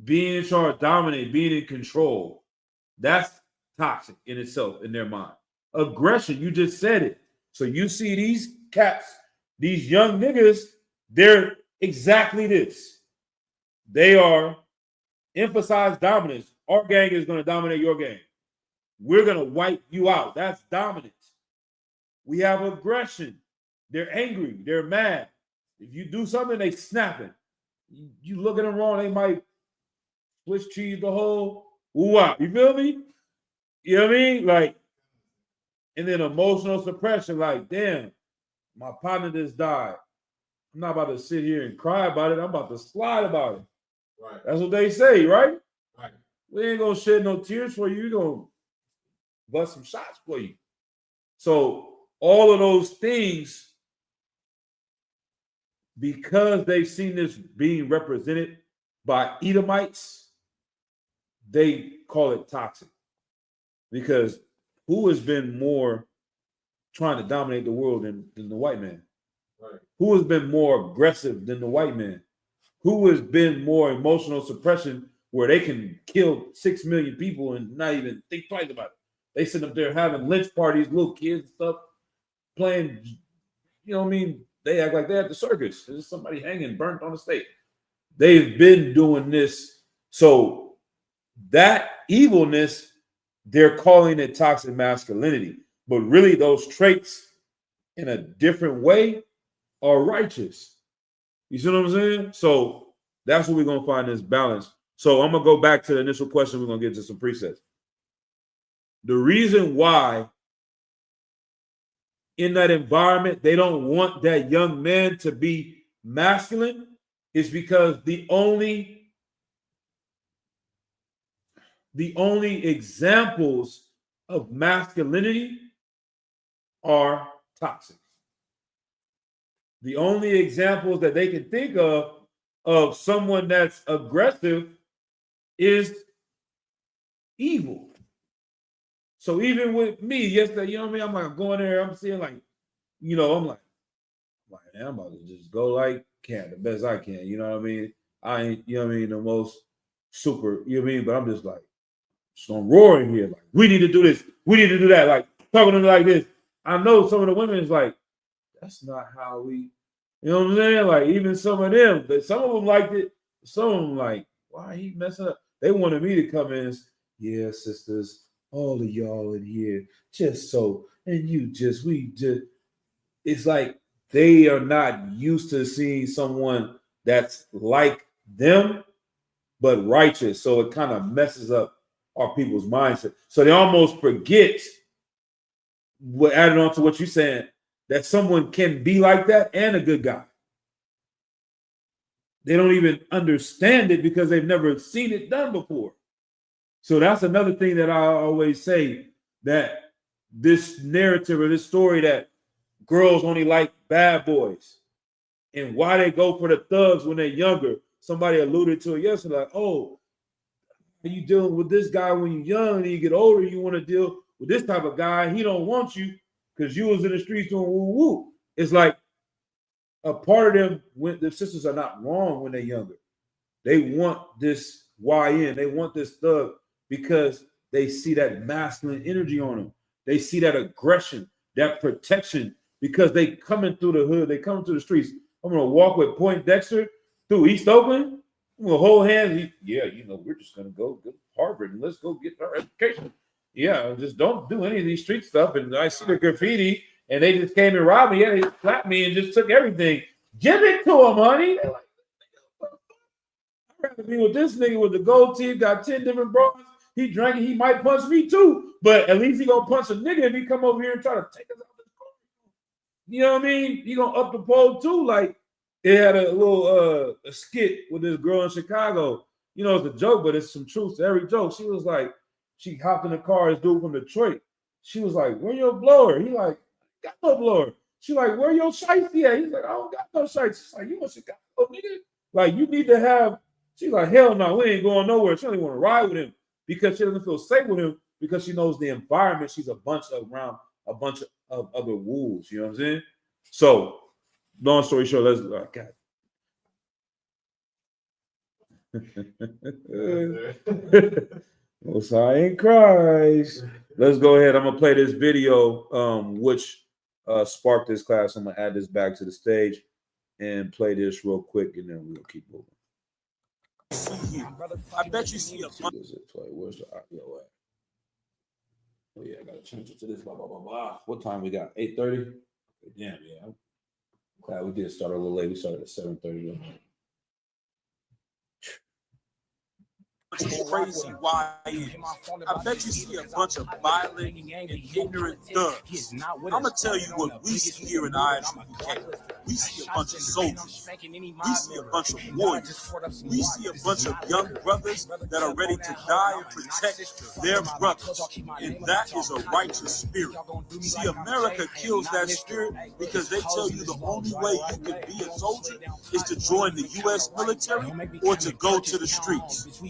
Being in charge, dominate, being in control. That's toxic in itself, in their mind. Aggression, you just said it. So you see these cats, these young niggas, they're exactly this. They are emphasize dominance. Our gang is going to dominate your gang. We're going to wipe you out. That's dominance. We have aggression. They're angry. They're mad. If you do something, they snapping. You look at them wrong, they might Swiss cheese the whole wow. You feel me? You know what I mean? Like, and then emotional suppression, like, damn, my partner just died. I'm not about to sit here and cry about it. I'm about to slide about it. Right. That's what they say, right? Right. We ain't gonna shed no tears for you. We're gonna bust some shots for you. So all of those things, because they've seen this being represented by Edomites, they call it toxic. Because who has been more trying to dominate the world than the white man? Right. Who has been more aggressive than the white man? Who has been more emotional suppression where they can kill 6 million people and not even think twice about it? They sit up there having lynch parties, little kids and stuff, playing, you know what I mean? They act like they're at the circus. There's somebody hanging, burnt on the stake. They've been doing this. So that evilness, they're calling it toxic masculinity. But really, those traits in a different way are righteous. You see what I'm saying? So that's what we're going to find this balance. So I'm going to go back to the initial question. We're going to get to some precepts. The reason why in that environment they don't want that young man to be masculine is because the only examples of masculinity are toxic. The only examples that they can think of someone that's aggressive is evil. So even with me yesterday, you know what I mean? I'm like going there, I'm seeing like, you know, I'm like, man, I'm about to just go like the best I can. You know what I mean? I ain't, you know what I mean, the most super, you know what I mean? But I'm just like, just gonna roar in here. Like, we need to do this, we need to do that. Like talking to them like this. I know some of the women is like, that's not how we, you know what I'm saying? Like even some of them, but some of them liked it. Some of them like, why he messing up? They wanted me to come in. Yeah, sisters, all of y'all in here, just so, and we just, it's like they are not used to seeing someone that's like them, but righteous. So it kind of messes up our people's mindset. So they almost forget, what added on to what you're saying, that someone can be like that and a good guy. They don't even understand it because they've never seen it done before. So that's another thing that I always say, that this narrative or this story that girls only like bad boys and why they go for the thugs when they're younger. Somebody alluded to it yesterday, like, oh, are you dealing with this guy when you're young and you get older, you want to deal with this type of guy. He don't want you because you was in the streets doing woo woo. It's like a part of them, when the sisters are not wrong when they're younger. They want this YN, they want this thug because they see that masculine energy on them. They see that aggression, that protection, because they coming through the hood, they coming through the streets. I'm gonna walk with Point Dexter through East Oakland. We'll hold hands. Yeah, you know, we're just gonna go to Harvard and let's go get our education. Yeah, just don't do any of these street stuff. And I see the graffiti, and they just came and robbed me. Yeah, they slapped me and just took everything. Give it to them, honey. They're like, I'd rather be with this nigga with the gold teeth, got 10 different bras. He drank it, he might punch me too, but at least he gonna punch a nigga if he come over here and try to take us out the car. You know what I mean? He gonna up the pole too. Like they had a little a skit with this girl in Chicago. You know, it's a joke, but it's some truth to every joke. She was like, she hopped in the car, this dude from Detroit. She was like, where your blower? He like, got no blower. She like, where your shiesty at? He's like, I don't got no shiesty. She's like, you in Chicago, nigga? Like, you need to have. She's like, hell no, we ain't going nowhere. She don't even want to ride with him because she doesn't feel safe with him because she knows the environment. She's around a bunch of other wolves. You know what I'm saying? So, long story short, let's God. Most High in Christ. Let's go ahead. I'm gonna play this video, which sparked this class. I'm gonna add this back to the stage and play this real quick, and then we'll keep moving. I bet you see a bunch. Where's the audio at? Oh yeah, I gotta change it to this. Blah blah blah blah. What time we got? 8:30. Damn, yeah. I'm glad we did start a little late. We started at 7:30. Crazy why I bet you see a bunch of violent and ignorant thugs. I'm gonna tell you what we see here in ISUPK. We see a bunch of soldiers. We see a bunch of warriors. We see a bunch of young brothers that are ready to die and protect their brothers. And that is a righteous spirit. See, America kills that spirit because they tell you the only way you can be a soldier is to join the U.S. military or to go to the streets.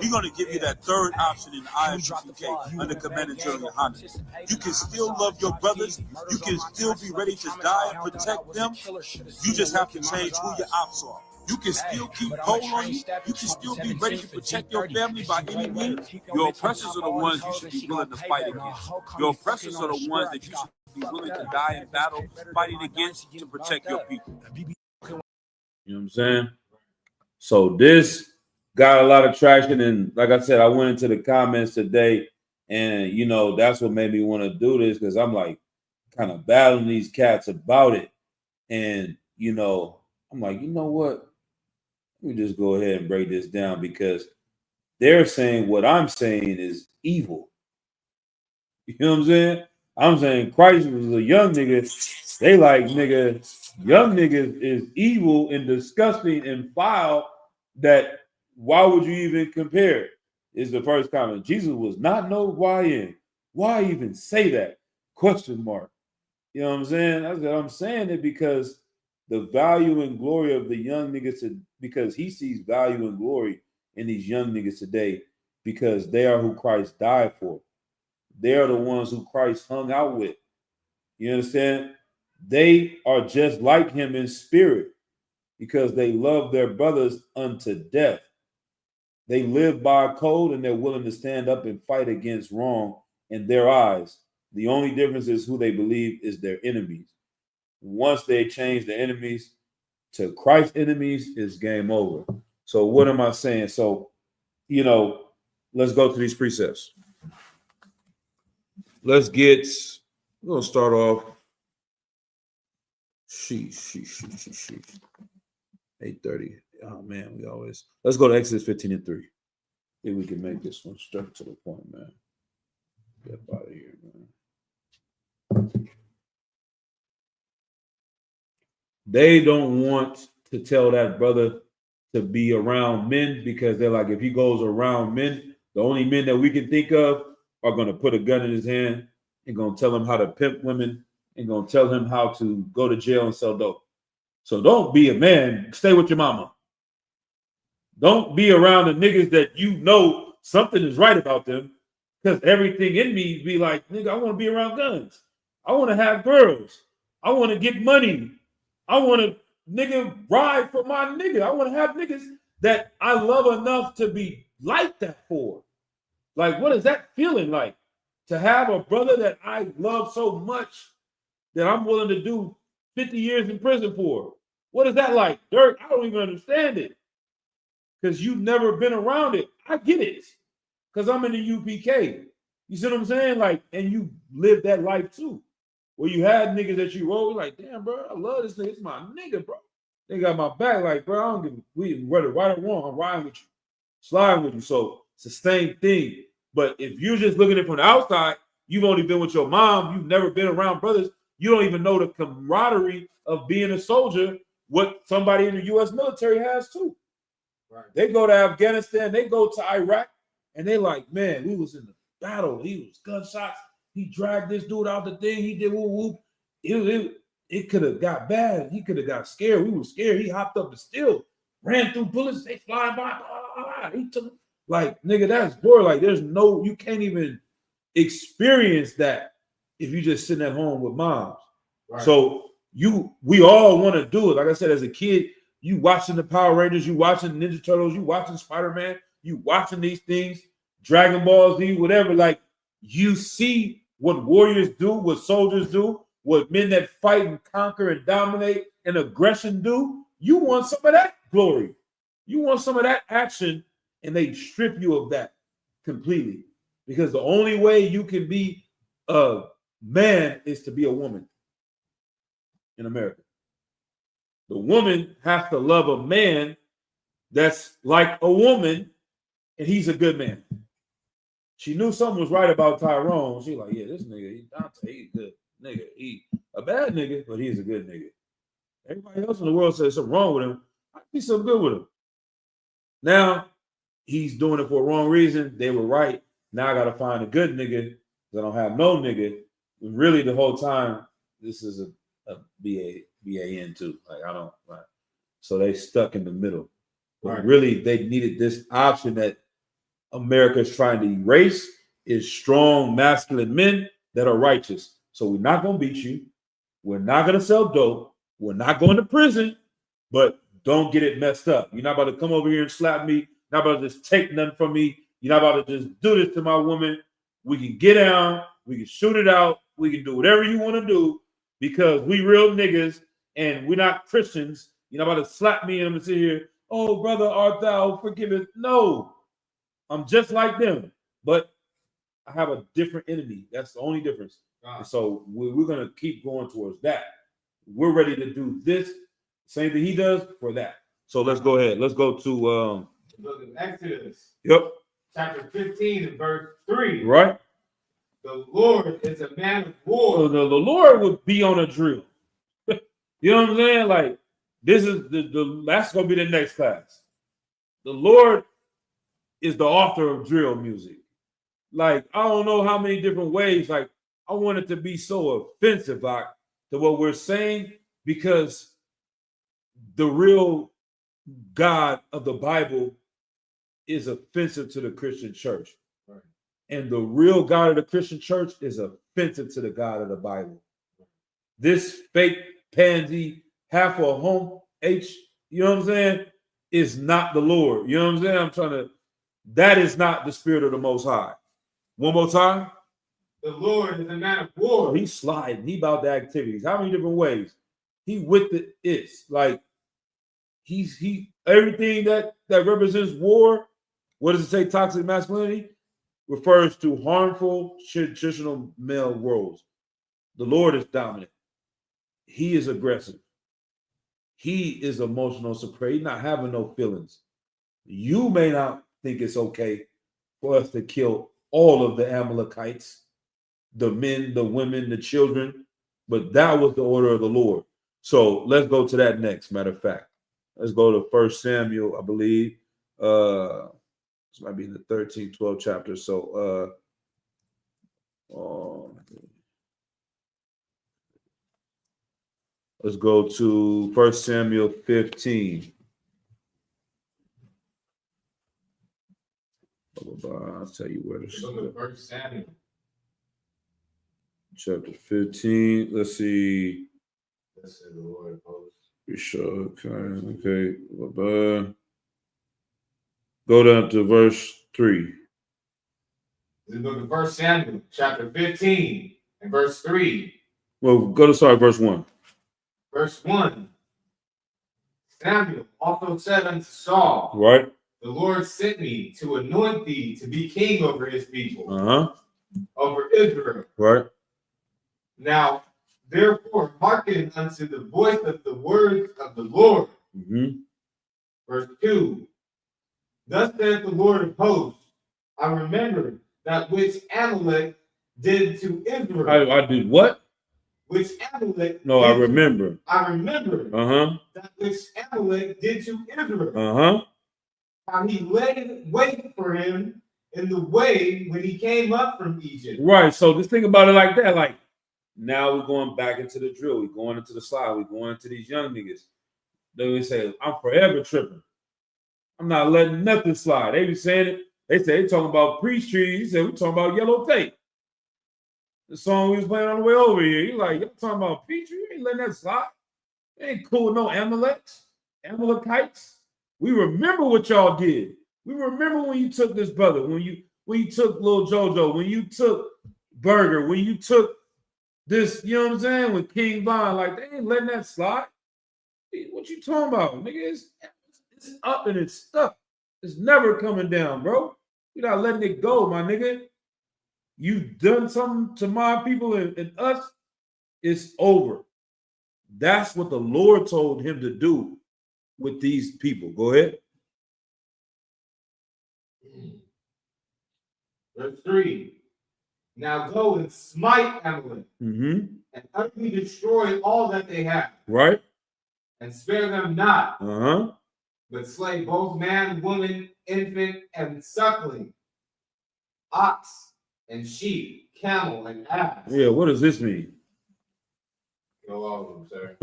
We're going to give you that third option in ISUPK under Commander General Yohanan. You can still love your brothers. You can still be ready to die and protect them. You just have to change who your ops are. You can still keep hold on you. You can still be ready to protect your family by any means. Your oppressors are the ones you should be willing to fight against. Your oppressors are the ones that you should be willing to die in battle fighting against to protect your people. You know what I'm saying? So this got a lot of traction. And like I said, I went into the comments today and, you know, that's what made me want to do this because I'm like kind of battling these cats about it. And, you know, I'm like, you know what? Let me just go ahead and break this down because they're saying what I'm saying is evil. You know what I'm saying? I'm saying Christ was a young nigga. They like, nigga, young niggas is evil and disgusting and foul that why would you even compare? Is the first comment. Jesus was not no YN. Why even say that? Question mark. You know what I'm saying? I'm saying it because the value and glory of the young niggas, because he sees value and glory in these young niggas today because they are who Christ died for. They are the ones who Christ hung out with. You understand? They are just like him in spirit because they love their brothers unto death. They live by a code and they're willing to stand up and fight against wrong in their eyes. The only difference is who they believe is their enemies. Once they change the enemies to Christ's enemies, it's game over. So what am I saying? So, you know, let's go through these precepts. We're going to start off. Sheesh. 8:30. Oh, man, let's go to Exodus 15:3. If we can make this one straight to the point, man. Get out of here, man. They don't want to tell that brother to be around men because they're like, if he goes around men, the only men that we can think of are going to put a gun in his hand and going to tell him how to pimp women and going to tell him how to go to jail and sell dope. So don't be a man. Stay with your mama. Don't be around the niggas that you know something is right about them because everything in me be like, nigga, I want to be around guns. I want to have girls. I want to get money. I want to, nigga, ride for my nigga. I want to have niggas that I love enough to be like that for. Like, what is that feeling like? To have a brother that I love so much that I'm willing to do 50 years in prison for. What is that like? Dirk, I don't even understand it. Because you've never been around it. I get it. Because I'm in the UPK. You see what I'm saying? Like, and you lived that life too. Where you had niggas that you roll, like, damn, bro, I love this nigga. It's my nigga, bro. They got my back, like, bro, I don't give a whether right or wrong, I'm riding with you, sliding with you. So it's the same thing. But if you're just looking at it from the outside, you've only been with your mom, you've never been around brothers, you don't even know the camaraderie of being a soldier, what somebody in the U.S. military has too. Right. They go to Afghanistan, they go to Iraq, and they like, man, we was in the battle. He was gunshots. He dragged this dude out the thing. He did whoop whoop. It could have got bad. He could have got scared. We were scared. He hopped up the still, ran through bullets. They flying by. He took like, nigga, that's boring. Like, there's no, you can't even experience that if you just sitting at home with moms. Right. So we all want to do it. Like I said, as a kid, you watching the Power Rangers, you watching Ninja Turtles, you watching Spider-Man, you watching these things, Dragon Ball Z, whatever. Like, you see what warriors do, what soldiers do, what men that fight and conquer and dominate and aggression do. You want some of that glory. You want some of that action, and they strip you of that completely. Because the only way you can be a man is to be a woman in America. The woman has to love a man that's like a woman, and he's a good man. She knew something was right about Tyrone. She like, yeah, this nigga, Dante, he's a good nigga. He a bad nigga, but he's a good nigga. Everybody else in the world says something wrong with him. I see something good with him. Now he's doing it for a wrong reason. They were right. Now I gotta find a good nigga. I don't have no nigga. Really, the whole time, this is a BAN too. Like I don't like. So they stuck in the middle. But Right. really, they needed this option that America is trying to erase is strong, masculine men that are righteous. So we're not gonna beat you. We're not gonna sell dope. We're not going to prison, but don't get it messed up. You're not about to come over here and slap me. You're not about to just take nothing from me. You're not about to just do this to my woman. We can get down. We can shoot it out. We can do whatever you want to do because we real niggas and we're not Christians. You're not about to slap me and I'm gonna sit here. Oh, brother, art thou forgiven? No, I'm just like them, but I have a different enemy. That's the only difference. And so we're gonna keep going towards that. We're ready to do this same thing he does for that. So let's go ahead. Let's go to Look at Exodus yep, chapter 15 and verse 3. right. The Lord is a man of So war. the Lord would be on a drill. You know what I'm saying? Like this is the that's gonna be the next class. The Lord is the author of drill music. Like I don't know how many different ways. Like I want it to be so offensive, like to what we're saying, because the real God of the Bible is offensive to the Christian church. Right. And the real God of the Christian church is offensive to the God of the Bible. This fake pansy, half a home H, you know what I'm saying, is not the Lord. You know what I'm saying? That is not the spirit of the Most High. One more time. The Lord is a man of Oh, war. he's sliding. He about the activities. How many different ways? He with the it's like he everything that represents war. What does it say? Toxic masculinity refers to harmful traditional male roles. The Lord is dominant. He is aggressive. He is emotional suppressed. He's not having no feelings. You may not think it's okay for us to kill all of the Amalekites, the men, the women, the children, but that was the order of the Lord. So let's go to that next. Matter of fact, let's go to 1 Samuel, I believe. This might be in the 13th, 12th chapter. So let's go to 1 Samuel 15. I'll tell you where to Look at 1 Samuel. Chapter 15. Let's see. This is the Lord of hosts. You sure? Okay. Go down to verse 3. The book of 1 Samuel, chapter 15 and verse 3. Well, go to verse 1. Verse 1. Samuel also said unto Saul, Right? the Lord sent me to anoint thee to be king over his people, Uh-huh. over Israel. Right. Now, therefore, hearken unto the voice of the words of the Lord. Mm-hmm. Verse 2. Thus saith the Lord of hosts, I remember that which Amalek did to Israel. I did what? Which Amalek No, did I remember. I remember Uh-huh. that which Amalek did to Israel. Uh-huh. How he laid wait for him in the way when he came up from Egypt. Right. So just think about it like that. Like now we're going back into the drill. We're going into the slide. We're going into these young niggas. They would say, I'm forever tripping. I'm not letting nothing slide. They be saying it. They say they talking about preach trees. He said we talking about yellow tape. The song we was playing on the way over here. He like, y'all talking about preach tree? You ain't letting that slide. It ain't cool with no Amalekites. We remember what y'all did. We remember when you took this brother, when you took Lil Jojo, when you took Burger, when you took this, you know what I'm saying, with King Von. Like, they ain't letting that slide. What you talking about, nigga? It's up and it's stuck. It's never coming down, bro. You're not letting it go, my nigga. You've done something to my people and us. It's over. That's what the Lord told him to do with these people. Go ahead. Verse 3. Now go and smite Amalek Mm-hmm. and utterly destroy all that they have. Right? and spare them not, Uh-huh. but slay both man, woman, infant, and suckling, ox and sheep, camel and ass. Yeah, what does this mean? Kill all of them, sir.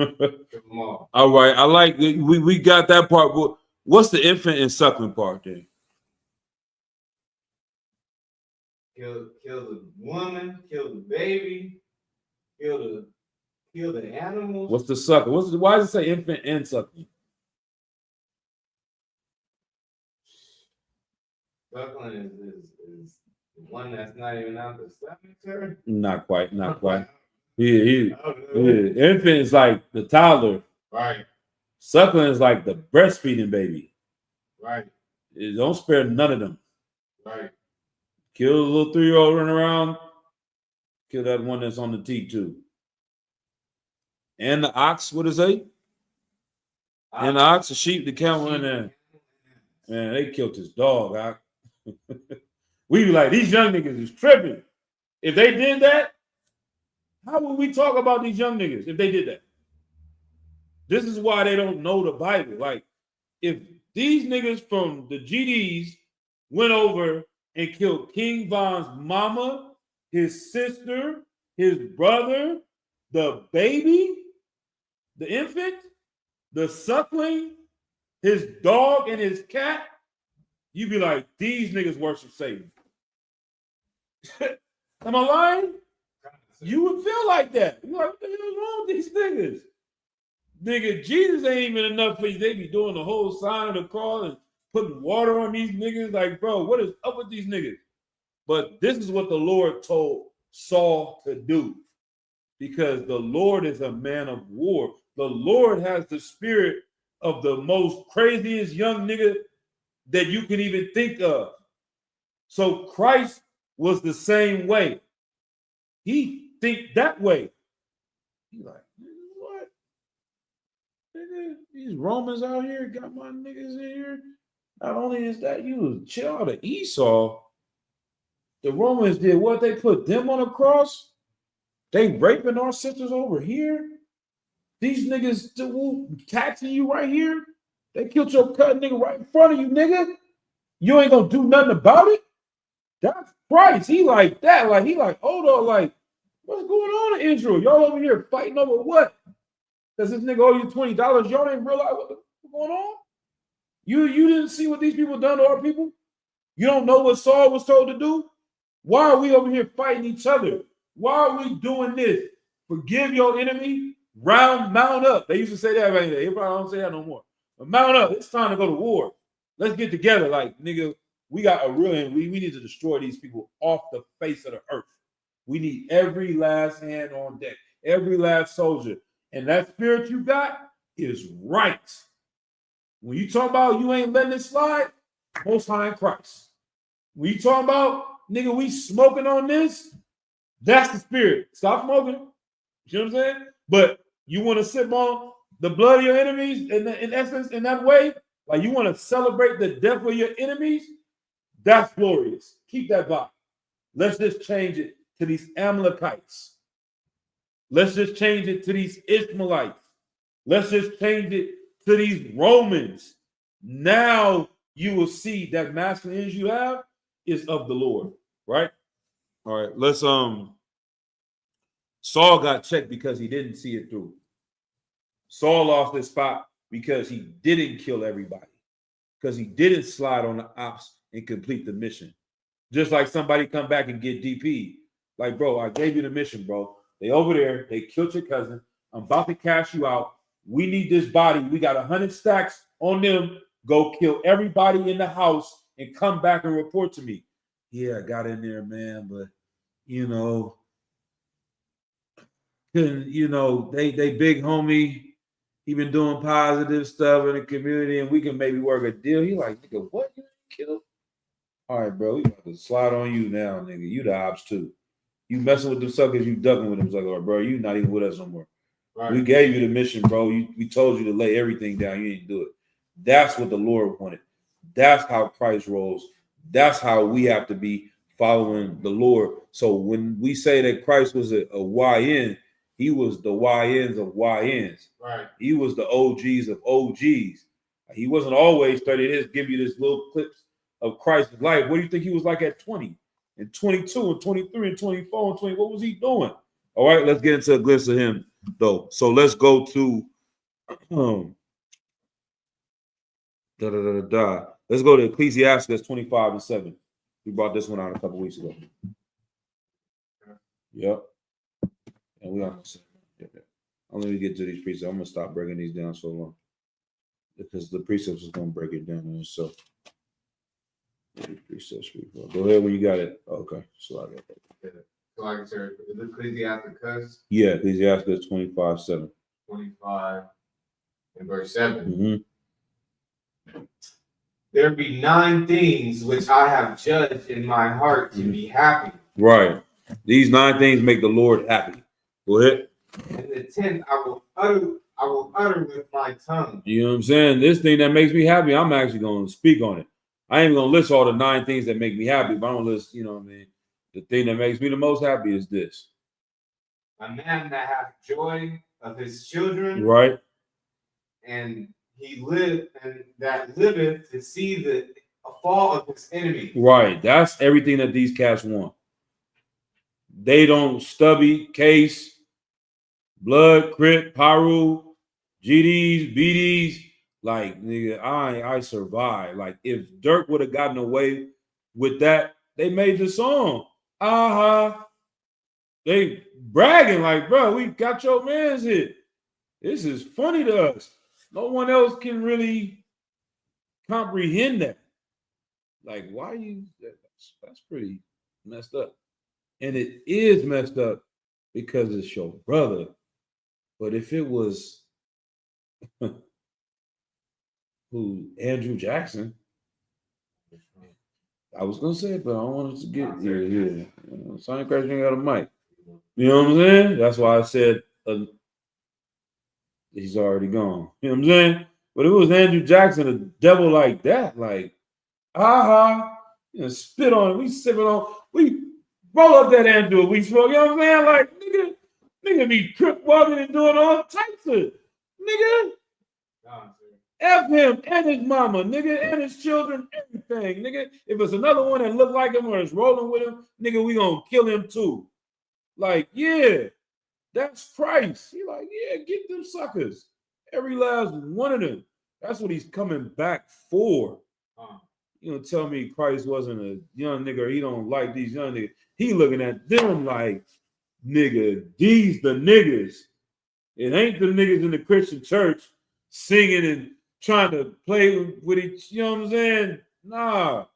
Kill them all. All right, I like we got that part. But what's the infant and suckling part then? Kill the woman, kill the baby, kill the animals. What's the suckling? Why does it say infant and suckling? Suckling is the one that's not even out the stomach, sir. Not quite. Yeah. Oh, Infant is like the toddler. right, Suckling is like the breastfeeding baby. right, Don't spare none of them. right. Kill the little 3-year-old running around. Kill that one that's on the teat too. And the ox, what is it? And the ox, the sheep, the camel, and there. Man, they killed this dog. We be like, these young niggas is tripping. If they did that, how would we talk about these young niggas if they did that? This is why they don't know the Bible. Like, if these niggas from the GDs went over and killed King Von's mama, his sister, his brother, the baby, the infant, the suckling, his dog, and his cat, you'd be like, these niggas worship Satan. Am I lying? You would feel like that. You're like, what the hell is wrong with these niggas? Nigga, Jesus ain't even enough for you. They be doing the whole sign of the cross and putting water on these niggas. Like, bro, what is up with these niggas? But this is what the Lord told Saul to do, because the Lord is a man of war. The Lord has the spirit of the most craziest young nigga that you can even think of. So Christ was the same way. He think that way. He like, what? Nigga, these Romans out here got my niggas in here. Not only is that, you was child of Esau. The Romans did what? They put them on a cross. They raping our sisters over here. These niggas taxing you right here. They killed your cut nigga right in front of you, nigga. You ain't gonna do nothing about it. That's Christ. He like that. Like, he like, hold on, like, what's going on in Israel? Y'all over here fighting over what? Does this nigga owe you $20? Y'all didn't realize what's going on? You didn't see what these people done to our people? You don't know what Saul was told to do? Why are we over here fighting each other? Why are we doing this? Forgive your enemy, mount up. They used to say that back then. They probably don't say that no more. But mount up. It's time to go to war. Let's get together. Like, nigga, we got a real end. We need to destroy these people off the face of the earth. We need every last hand on deck, every last soldier. And that spirit you got is right. When you talk about you ain't letting it slide, Most High in Christ. When you talking about, nigga, we smoking on this, that's the spirit. Stop smoking. You know what I'm saying? But you want to sip on the blood of your enemies in essence, in that way, like you want to celebrate the death of your enemies, that's glorious. Keep that vibe. Let's just change it to these Amalekites. Let's just change it to these Ishmaelites. Let's just change it to these Romans. Now you will see that masculine energy you have is of the Lord, right? All right, let's Saul got checked because he didn't see it through. Saul lost his spot because he didn't kill everybody, because he didn't slide on the ops and complete the mission. Just like somebody come back and get DP. Like, bro, I gave you the mission, bro. They over there, they killed your cousin. I'm about to cash you out. We need this body. We got 100 stacks on them. Go kill everybody in the house and come back and report to me. Yeah, I got in there, man, but you know, they big homie. He been doing positive stuff in the community, and we can maybe work a deal. He like, nigga, what? You killed? All right, bro, we about to slide on you now, nigga. You the ops too. You messing with them suckers, you ducking with them suckers, bro. You not even with us no more. Right. We gave you the mission, bro. We told you to lay everything down. You didn't do it. That's what the Lord wanted. That's how Christ rolls. That's how we have to be following the Lord. So when we say that Christ was a YN, He was the YNs of YNs. Right. He was the OGs of OGs. He wasn't always 30. This give you this little clips of Christ's life. What do you think he was like at 20 and 22 and 23 and 24 and 20? What was he doing? All right, let's get into a glimpse of him, though. So let's go to Let's go to Ecclesiastes 25 and 7. We brought this one out a couple weeks ago. Yep. And we are. I'm going to get to these precepts. I'm going to stop breaking these down so long because the precepts is going to break it down in itself. Precepts. Go ahead when you got it. Okay. So I got that. So like I said, is it Ecclesiastes? Yeah, Ecclesiastes 25, 7. 25 and verse 7. Mm-hmm. There be 9 things which I have judged in my heart to be happy. Right. These 9 things make the Lord happy. Go ahead. And the 10th I will utter with my tongue. You know what I'm saying? This thing that makes me happy, I'm actually going to speak on it. I ain't going to list all the 9 things that make me happy, but I'm going to list, you know what I mean? The thing that makes me the most happy is this. A man that hath joy of his children. Right. And he lived, and that liveth to see the fall of his enemy. Right. That's everything that these cats want. They don't stubby, case, blood, crit, paru, GDs, BDs. Like, nigga, I survived. Like, if Dirk would have gotten away with that, they made the song. They bragging like, bro, we got your man's hit. This is funny to us. No one else can really comprehend that. Like, why you? That's pretty messed up. And it is messed up because it's your brother. But if it was Andrew Jackson, I was gonna say it, but I wanted to get yeah. Sonny Crash ain't got a mic. You know what I'm saying? That's why I said he's already gone. You know what I'm saying? But if it was Andrew Jackson, a devil like that, like, you know, spit on it. We sipping on, we roll up that Andrew. We smoke, you know what I'm saying? Like, nigga be trip walking and doing all types of nigga. F him and his mama, nigga, and his children, everything, nigga. If it's another one that look like him or is rolling with him, nigga, we gonna kill him too. Like, yeah, that's Christ. He like, yeah, get them suckers. Every last one of them. That's what he's coming back for. You know, tell me Christ wasn't a young nigga or he don't like these young niggas. He looking at them like, nigga, these the niggas. It ain't the niggas in the Christian church singing and trying to play with each, you know what I'm saying? Nah.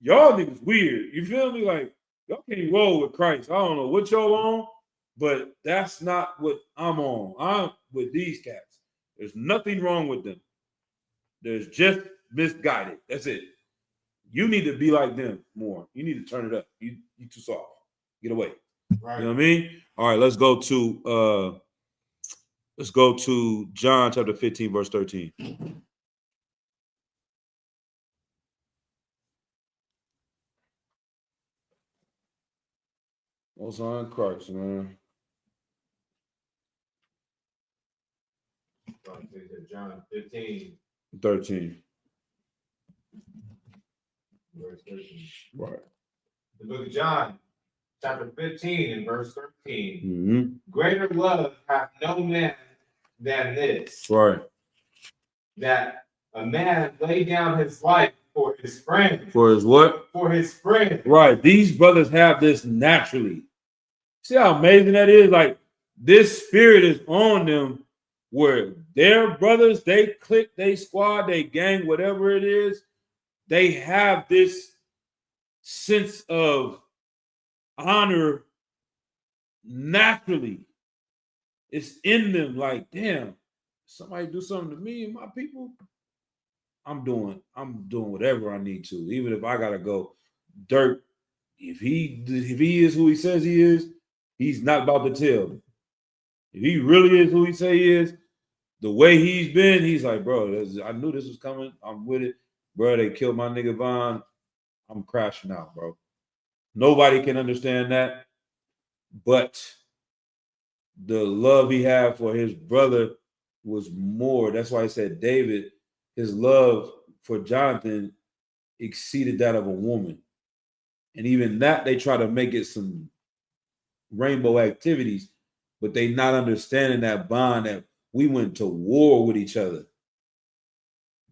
Y'all niggas weird. You feel me? Like, y'all can't roll with Christ. I don't know what y'all on, but that's not what I'm on. I'm with these cats. There's nothing wrong with them. There's just misguided. That's it. You need to be like them more. You need to turn it up. You too soft. Get away. Right. You know what I mean? All right, let's go to John chapter 15, verse 13. What's on Christ, man? John 15. 13. Verse 13. Right. The book of John, chapter 15 and verse 13. Mm-hmm. Greater love hath no man than this. Right. That a man lay down his life for his friend. For his what? For his friend. Right. These brothers have this naturally. See how amazing that is? Like, this spirit is on them where their brothers, they clique, they squad, they gang, whatever it is, they have this sense of honor naturally. It's in them like, damn, somebody do something to me and my people, I'm doing whatever I need to. Even if I gotta go. Dirk, if he is who he says he is, he's not about to tell. If he really is who he say he is, the way he's been, he's like, bro, I knew this was coming. I'm with it. Bro, they killed my nigga Von. I'm crashing out, bro. Nobody can understand that. But the love he had for his brother was more. That's why I said David, his love for Jonathan exceeded that of a woman. And even that, they try to make it some rainbow activities, but they not understanding that bond that we went to war with each other.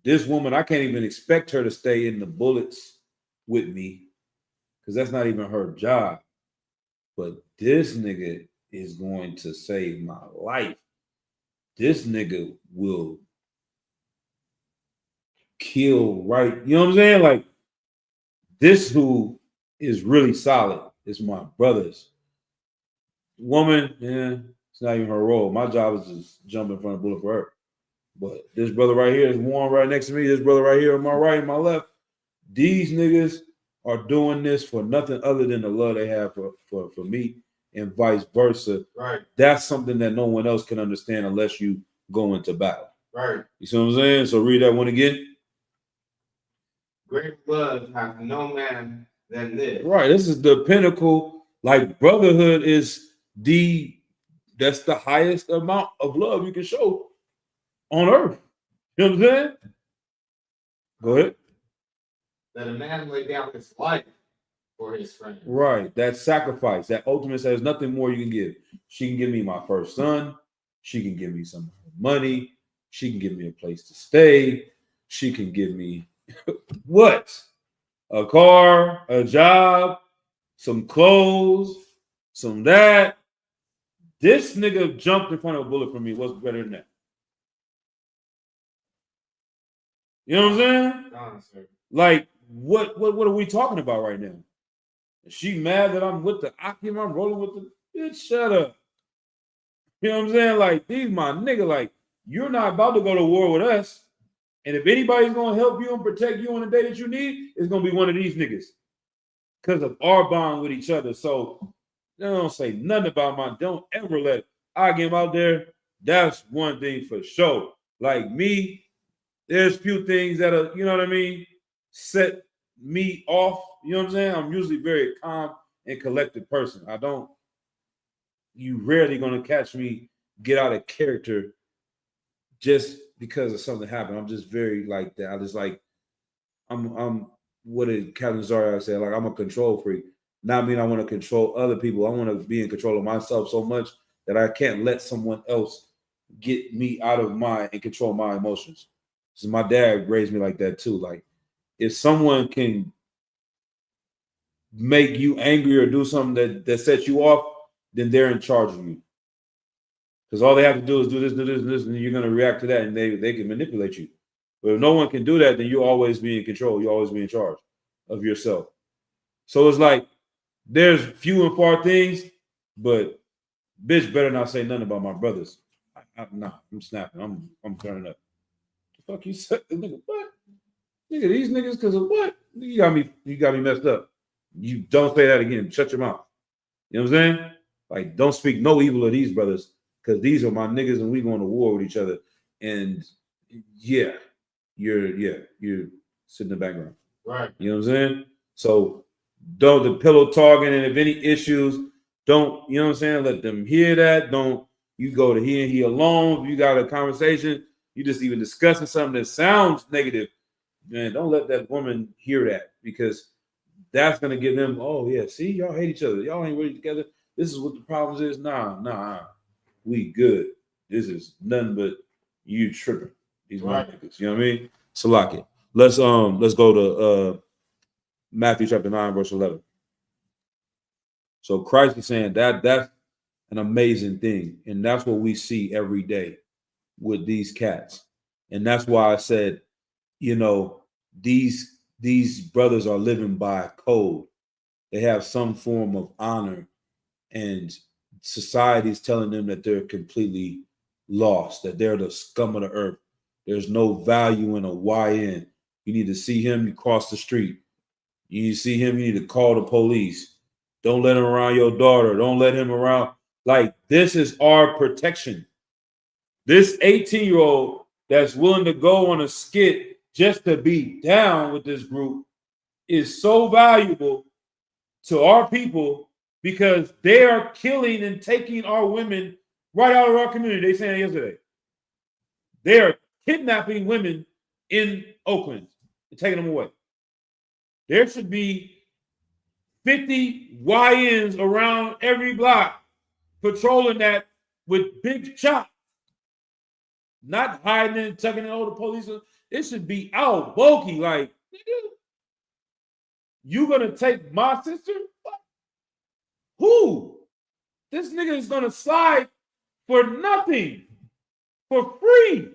This woman, I can't even expect her to stay in the bullets with me because that's not even her job. But this nigga is going to save my life. This nigga will kill right. You know what I'm saying? Like, this who is really solid is my brothers. Woman, yeah, it's not even her role. My job is just jump in front of the bullet for her. But this brother right here is Warren right next to me. This brother right here on my right and my left. These niggas are doing this for nothing other than the love they have for me and vice versa. Right. That's something that no one else can understand unless you go into battle. Right. You see what I'm saying? So read that one again. Great love hath no man than this. Right. This is the pinnacle. Like, brotherhood is that's the highest amount of love you can show on earth. You know what I'm saying? Go ahead. That a man lay down his life for his friend. Right. That sacrifice, that ultimate says nothing more you can give. She can give me my first son. She can give me some money. She can give me a place to stay. She can give me what? A car, a job, some clothes, some that. This nigga jumped in front of a bullet for me. What's better than that? You know what I'm saying? Honestly. Like, what are we talking about right now? Is she mad that I'm with the Akim? I'm rolling with the bitch. Shut up. You know what I'm saying? Like, these my nigga. Like, you're not about to go to war with us. And if anybody's gonna help you and protect you on the day that you need, it's gonna be one of these niggas. Because of our bond with each other. So they don't say nothing about mine. Don't ever let Akim out there. That's one thing for sure. Like me, there's few things that are, you know what I mean, set me off. You know what I'm saying? I'm usually very calm and collected person. You rarely gonna catch me get out of character just because of something happened. I'm just very like that. I just like, I'm what did Captain Zarya say? Like, I'm a control freak. Not mean I want to control other people. I want to be in control of myself so much that I can't let someone else get me out of and control my emotions. So my dad raised me like that too. Like, if someone can make you angry or do something that sets you off, then they're in charge of you. Because all they have to do is do this, and you're going to react to that, and they can manipulate you. But if no one can do that, then you always be in control. You always be in charge of yourself. So it's like, there's few and far things, but bitch better not say nothing about my brothers. Nah, I'm snapping. I'm turning up. The fuck you said, nigga? What? Nigga, these niggas because of what? You got me messed up. You don't say that again. Shut your mouth. You know what I'm saying? Like, don't speak no evil of these brothers because these are my niggas and we going to war with each other. And yeah, you're sitting in the background. Right. You know what I'm saying? So don't the pillow talking, and if any issues, don't, you know what I'm saying? Let them hear that. Don't you go to he alone. If you got a conversation, you just even discussing something that sounds negative, man, don't let that woman hear that because that's gonna give them, oh yeah, see, y'all hate each other. Y'all ain't really together. This is what the problems is. Nah. We good. This is nothing but you tripping. These my niggas. You know what I mean? Salaki. Let's go to Matthew chapter 9, verse 11. So Christ is saying that's an amazing thing. And that's what we see every day with these cats. And that's why I said, you know, these brothers are living by a code. They have some form of honor, and society is telling them that they're completely lost, that they're the scum of the earth. There's no value in a YN. You need to see him, you cross the street. You need to see him, you need to call the police. Don't let him around your daughter. Don't let him around. Like, this is our protection. This 18-year-old that's willing to go on a skit just to be down with this group is so valuable to our people because they are killing and taking our women right out of our community. They saying yesterday. They are kidnapping women in Oakland and taking them away. There should be 50 YNs around every block patrolling that with big chops. Not hiding and tucking in all the police. It should be out bulky. Like, nigga, you gonna take my sister? What? Who? This nigga is gonna slide for nothing, for free,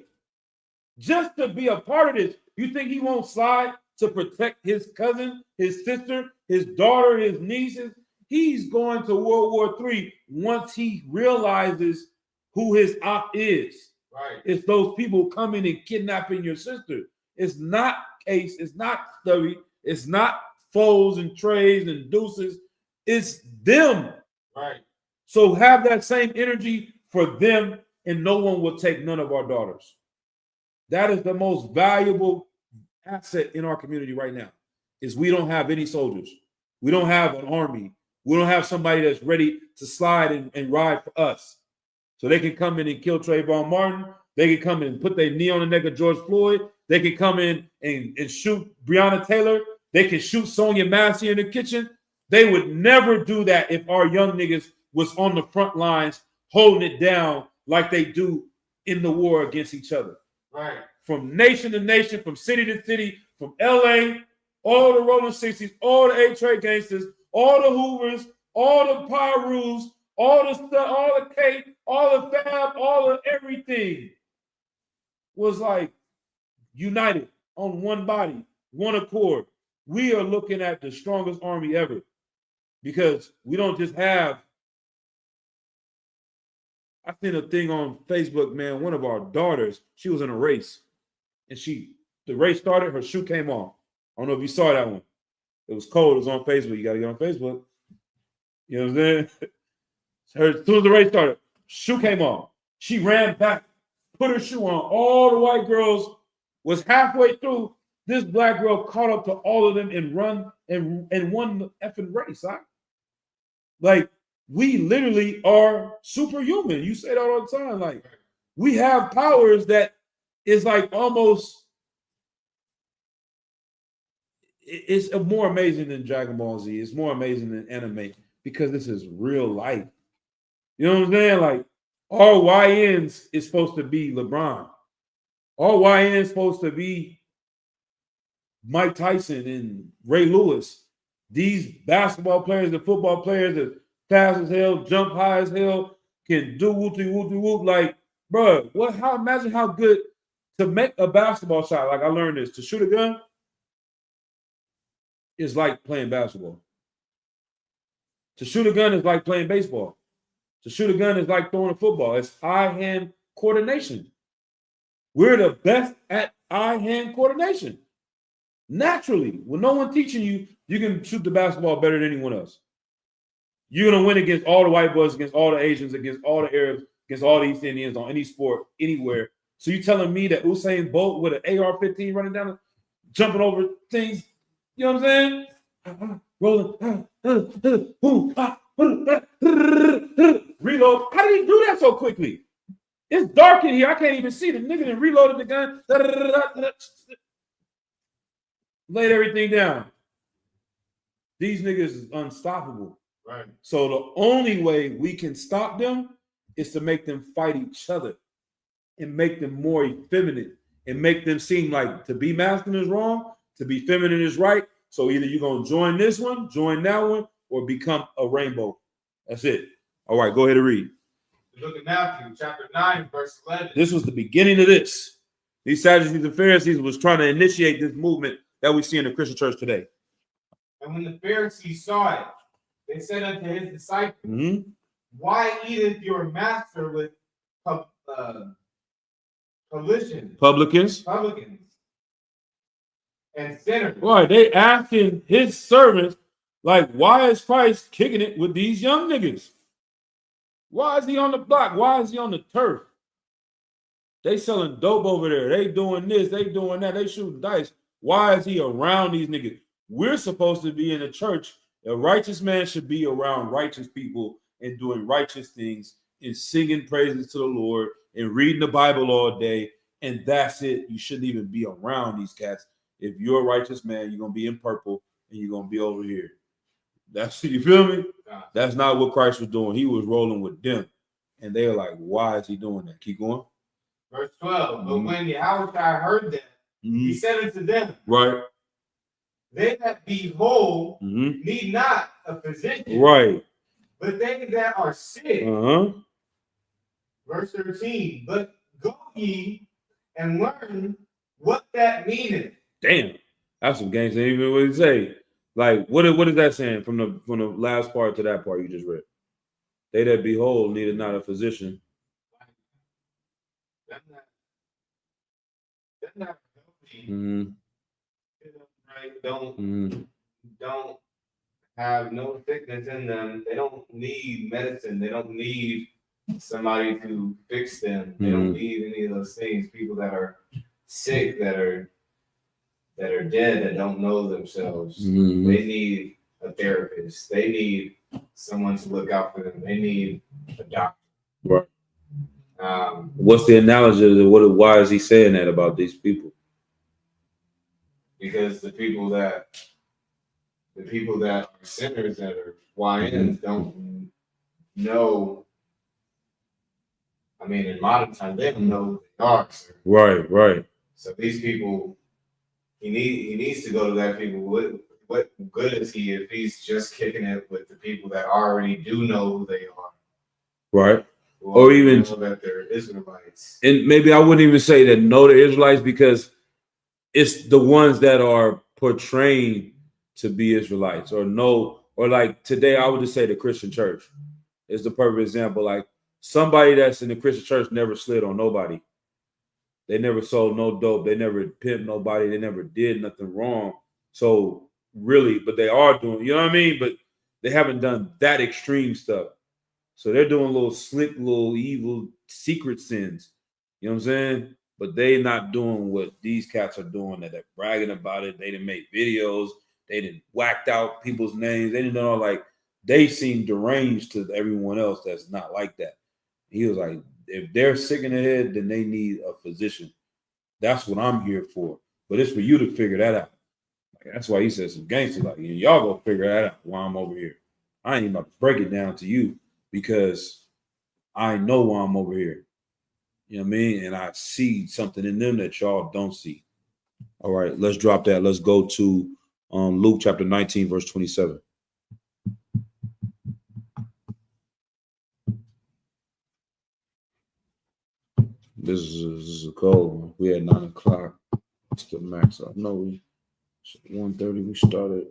just to be a part of this. You think he won't slide to protect his cousin, his sister, his daughter, his nieces? He's going to World War III once he realizes who his op is. Right. It's those people coming and kidnapping your sister. It's not Case. It's not Stubby. It's not Foles and Trays and Deuces. It's them. Right. So have that same energy for them, and no one will take none of our daughters. That is the most valuable asset in our community right now, is we don't have any soldiers. We don't have an army. We don't have somebody that's ready to slide and ride for us. So they can come in and kill Trayvon Martin. They can come in and put their knee on the neck of George Floyd. They can come in and shoot Breonna Taylor. They can shoot Sonia Massey in the kitchen. They would never do that if our young niggas was on the front lines holding it down like they do in the war against each other. Right. From nation to nation, from city to city, from LA, all the Rolling 60s, all the A-Trade gangsters, all the Hoovers, all the Pyrus, all the stuff, all the cake, all the fab, all of everything was like united on one body, one accord. We are looking at the strongest army ever, because we don't just have. I seen a thing on Facebook, man. One of our daughters, she was in a race, and the race started, her shoe came off. I don't know if you saw that one. It was cold. It was on Facebook. You got to get on Facebook. You know what I'm saying? As soon as the race started, shoe came off. She ran back, put her shoe on. All the white girls was halfway through. This black girl caught up to all of them and won the effing race. Huh? Like, we literally are superhuman. You say that all the time. Like, we have powers that is like almost, it's more amazing than Dragon Ball Z. It's more amazing than anime, because this is real life. You know what I'm saying? Like, all YNs is supposed to be LeBron. All YNs is supposed to be Mike Tyson and Ray Lewis. These basketball players and football players that fast as hell, jump high as hell, can do whoop. Like, bro, imagine how good to make a basketball shot. Like, I learned this. To shoot a gun is like playing basketball. To shoot a gun is like playing baseball. To shoot a gun is like throwing a football. It's eye-hand coordination. We're the best at eye-hand coordination. Naturally, with no one teaching you, you can shoot the basketball better than anyone else. You're going to win against all the white boys, against all the Asians, against all the Arabs, against all the East Indians on any sport, anywhere. So you telling me that Usain Bolt with an AR-15 running down, jumping over things, you know what I'm saying? Rolling, reload. How did he do that so quickly? It's dark in here. I can't even see. The nigga that reloaded the gun. Laid everything down. These niggas is unstoppable. Right. So the only way we can stop them is to make them fight each other and make them more effeminate and make them seem like to be masculine is wrong, to be feminine is right. So either you're going to join this one, join that one, or become a rainbow. That's it. All right, go ahead and read. Look at Matthew chapter 9, verse 11. This was the beginning of this. These Sadducees and Pharisees was trying to initiate this movement that we see in the Christian church today. And when the Pharisees saw it, they said unto his disciples, Mm-hmm. Why eateth your master with Publicans. And sinners? Right, they asking his servants, like, why is Christ kicking it with these young niggas? Why is he on the block? Why is he on the turf? They selling dope over there. They doing this, they doing that, they shooting dice. Why is he around these niggas? We're supposed to be in a church. A righteous man should be around righteous people and doing righteous things and singing praises to the Lord and reading the Bible all day, and that's it. You shouldn't even be around these cats. If you're a righteous man, you're gonna be in purple and you're gonna be over here. That's, you feel me? That's not what Christ was doing. He was rolling with them, and they were like, "Why is he doing that?" Keep going. Verse 12. But when Yahushua heard that, he said unto them, Right. They that be whole Mm-hmm. need not a physician, Right. but they that are sick. Uh-huh. Verse 13. But go ye and learn what that meaneth. Damn. That's some gangster. Even what he say. Like, what is that saying from the last part to that part you just read? They that be whole needed not a physician. They're not healthy. Mm-hmm. Right? Don't Mm-hmm. have no sickness in them. They don't need medicine. They don't need somebody to fix them. They don't need any of those things. People that are sick, that are dead, that don't know themselves. Mm-hmm. They need a therapist. They need someone to look out for them. They need a doctor. Right. What's the analogy of why is he saying that about these people? Because the people that are sinners, that are YNs, don't know. I mean, in modern time, they don't know who they are. Sir. Right. So these people, he needs to go to that people. What good is he if he's just kicking it with the people that already do know who they are? Right. Or even know that they're Israelites. And maybe I wouldn't even say that know the Israelites, because it's the ones that are portraying to be Israelites or like today I would just say the Christian church is the perfect example. Like somebody that's in the Christian church never slid on nobody. They never sold no dope. They never pimped nobody. They never did nothing wrong. So really, but they are doing, you know what I mean? But they haven't done that extreme stuff. So they're doing little slick, little evil secret sins. You know what I'm saying? But they not doing what these cats are doing, that they're bragging about it. They didn't make videos. They didn't whacked out people's names. They didn't know, like, they seem deranged to everyone else that's not like that. He was like, if they're sick in the head, then they need a physician. That's what I'm here for. But it's for you to figure that out. Like, that's why he said some gangster, like, y'all go figure that out while I'm over here. I ain't about to break it down to you because I know why I'm over here. You know what I mean? And I see something in them that y'all don't see. All right, let's drop that. Let's go to Luke chapter 19, verse 27. This is a cold one. We had 9 o'clock. It's the max. I know we 1:30 we started.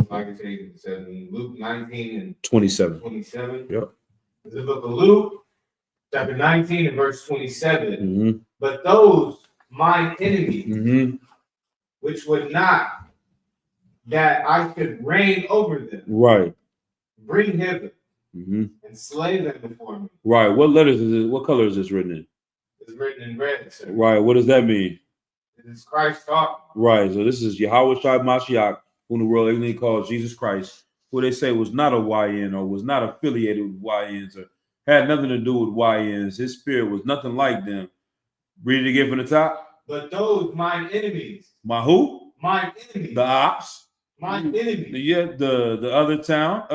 Like I said, it says in Luke 19 and 27. 27. Yep. The book of Luke, chapter 19 and verse 27. Mm-hmm. But those mine enemies, Mm-hmm. which would not that I should reign over them, Right. bring hither Mm-hmm. and slay them before me. Right. What letters is this? What color is this written in? It's written in red, sir. Right. What does that mean? It is Christ talking. Right. So this is Yahweh Shai Mashiach, whom the world ignorantly calls Jesus Christ, who they say was not a YN or was not affiliated with YNs or had nothing to do with YNs. His spirit was nothing like them. Read it again from the top. But those mine enemies. My who? Mine enemies. The ops. Mine enemies. The other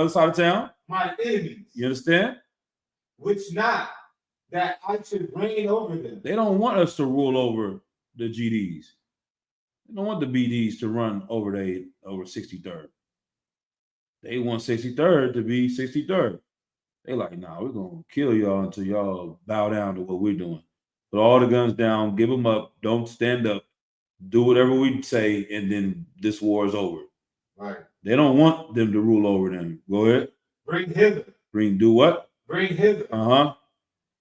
side of town. Mine enemies. You understand? Which not that I should reign over them. They don't want us to rule over the GDs. They don't want the BDs to run over 63rd. They want 63rd to be 63rd. They like, nah, we're gonna kill y'all until y'all bow down to what we're doing. Put all the guns down, give them up, don't stand up, do whatever we say, and then this war is over. Right. They don't want them to rule over them. Go ahead. Bring hither. Do what? Bring hither. Uh-huh.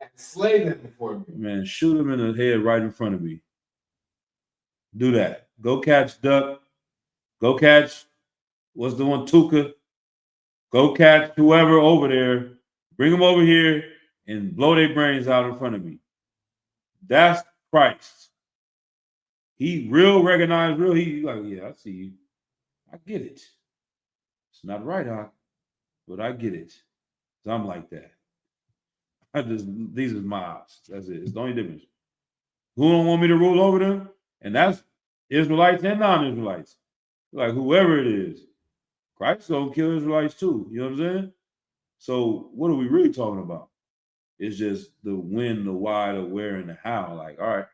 And slay them before me. Man, shoot them in the head right in front of me. Do that. Go catch Duck. Go catch, what's the one, Tuka? Go catch whoever over there. Bring them over here and blow their brains out in front of me. That's Christ. He real recognized, real. He like, yeah, I see you. I get it. It's not right, but I get it. So I'm like that. These are my ops. That's it. It's the only difference. Who don't want me to rule over them? And that's Israelites and non-Israelites. Like whoever it is. Christ gonna kill Israelites too. You know what I'm saying? So what are we really talking about? It's just the when, the why, the where, and the how. Like, all right,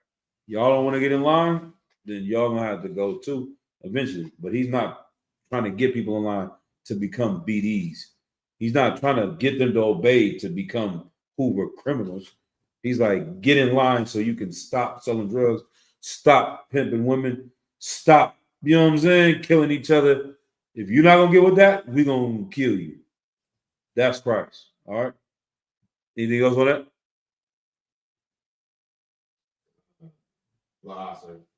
y'all don't want to get in line, then y'all gonna have to go too eventually. But he's not trying to get people in line to become BDs. He's not trying to get them to obey to become who were criminals. He's like, get in line so you can stop selling drugs, stop pimping women, stop, you know what I'm saying, killing each other. If you're not gonna get with that, we're gonna kill you. That's Christ. All right. Anything else on that?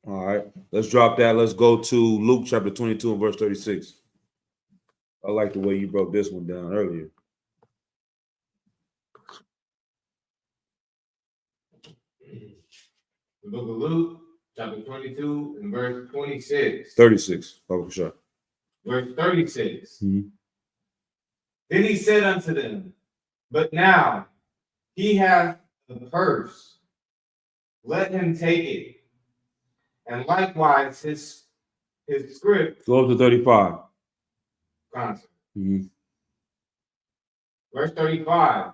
All right. Let's drop that. Let's go to Luke chapter 22 and verse 36. I like the way you broke this one down earlier. The book of Luke, chapter 22 and verse 26. 36. Oh, sure. Verse 36. Mhm. Then he said unto them, but now he hath the purse, let him take it, and likewise his script. Go up to 35. Mm-hmm. Verse 35.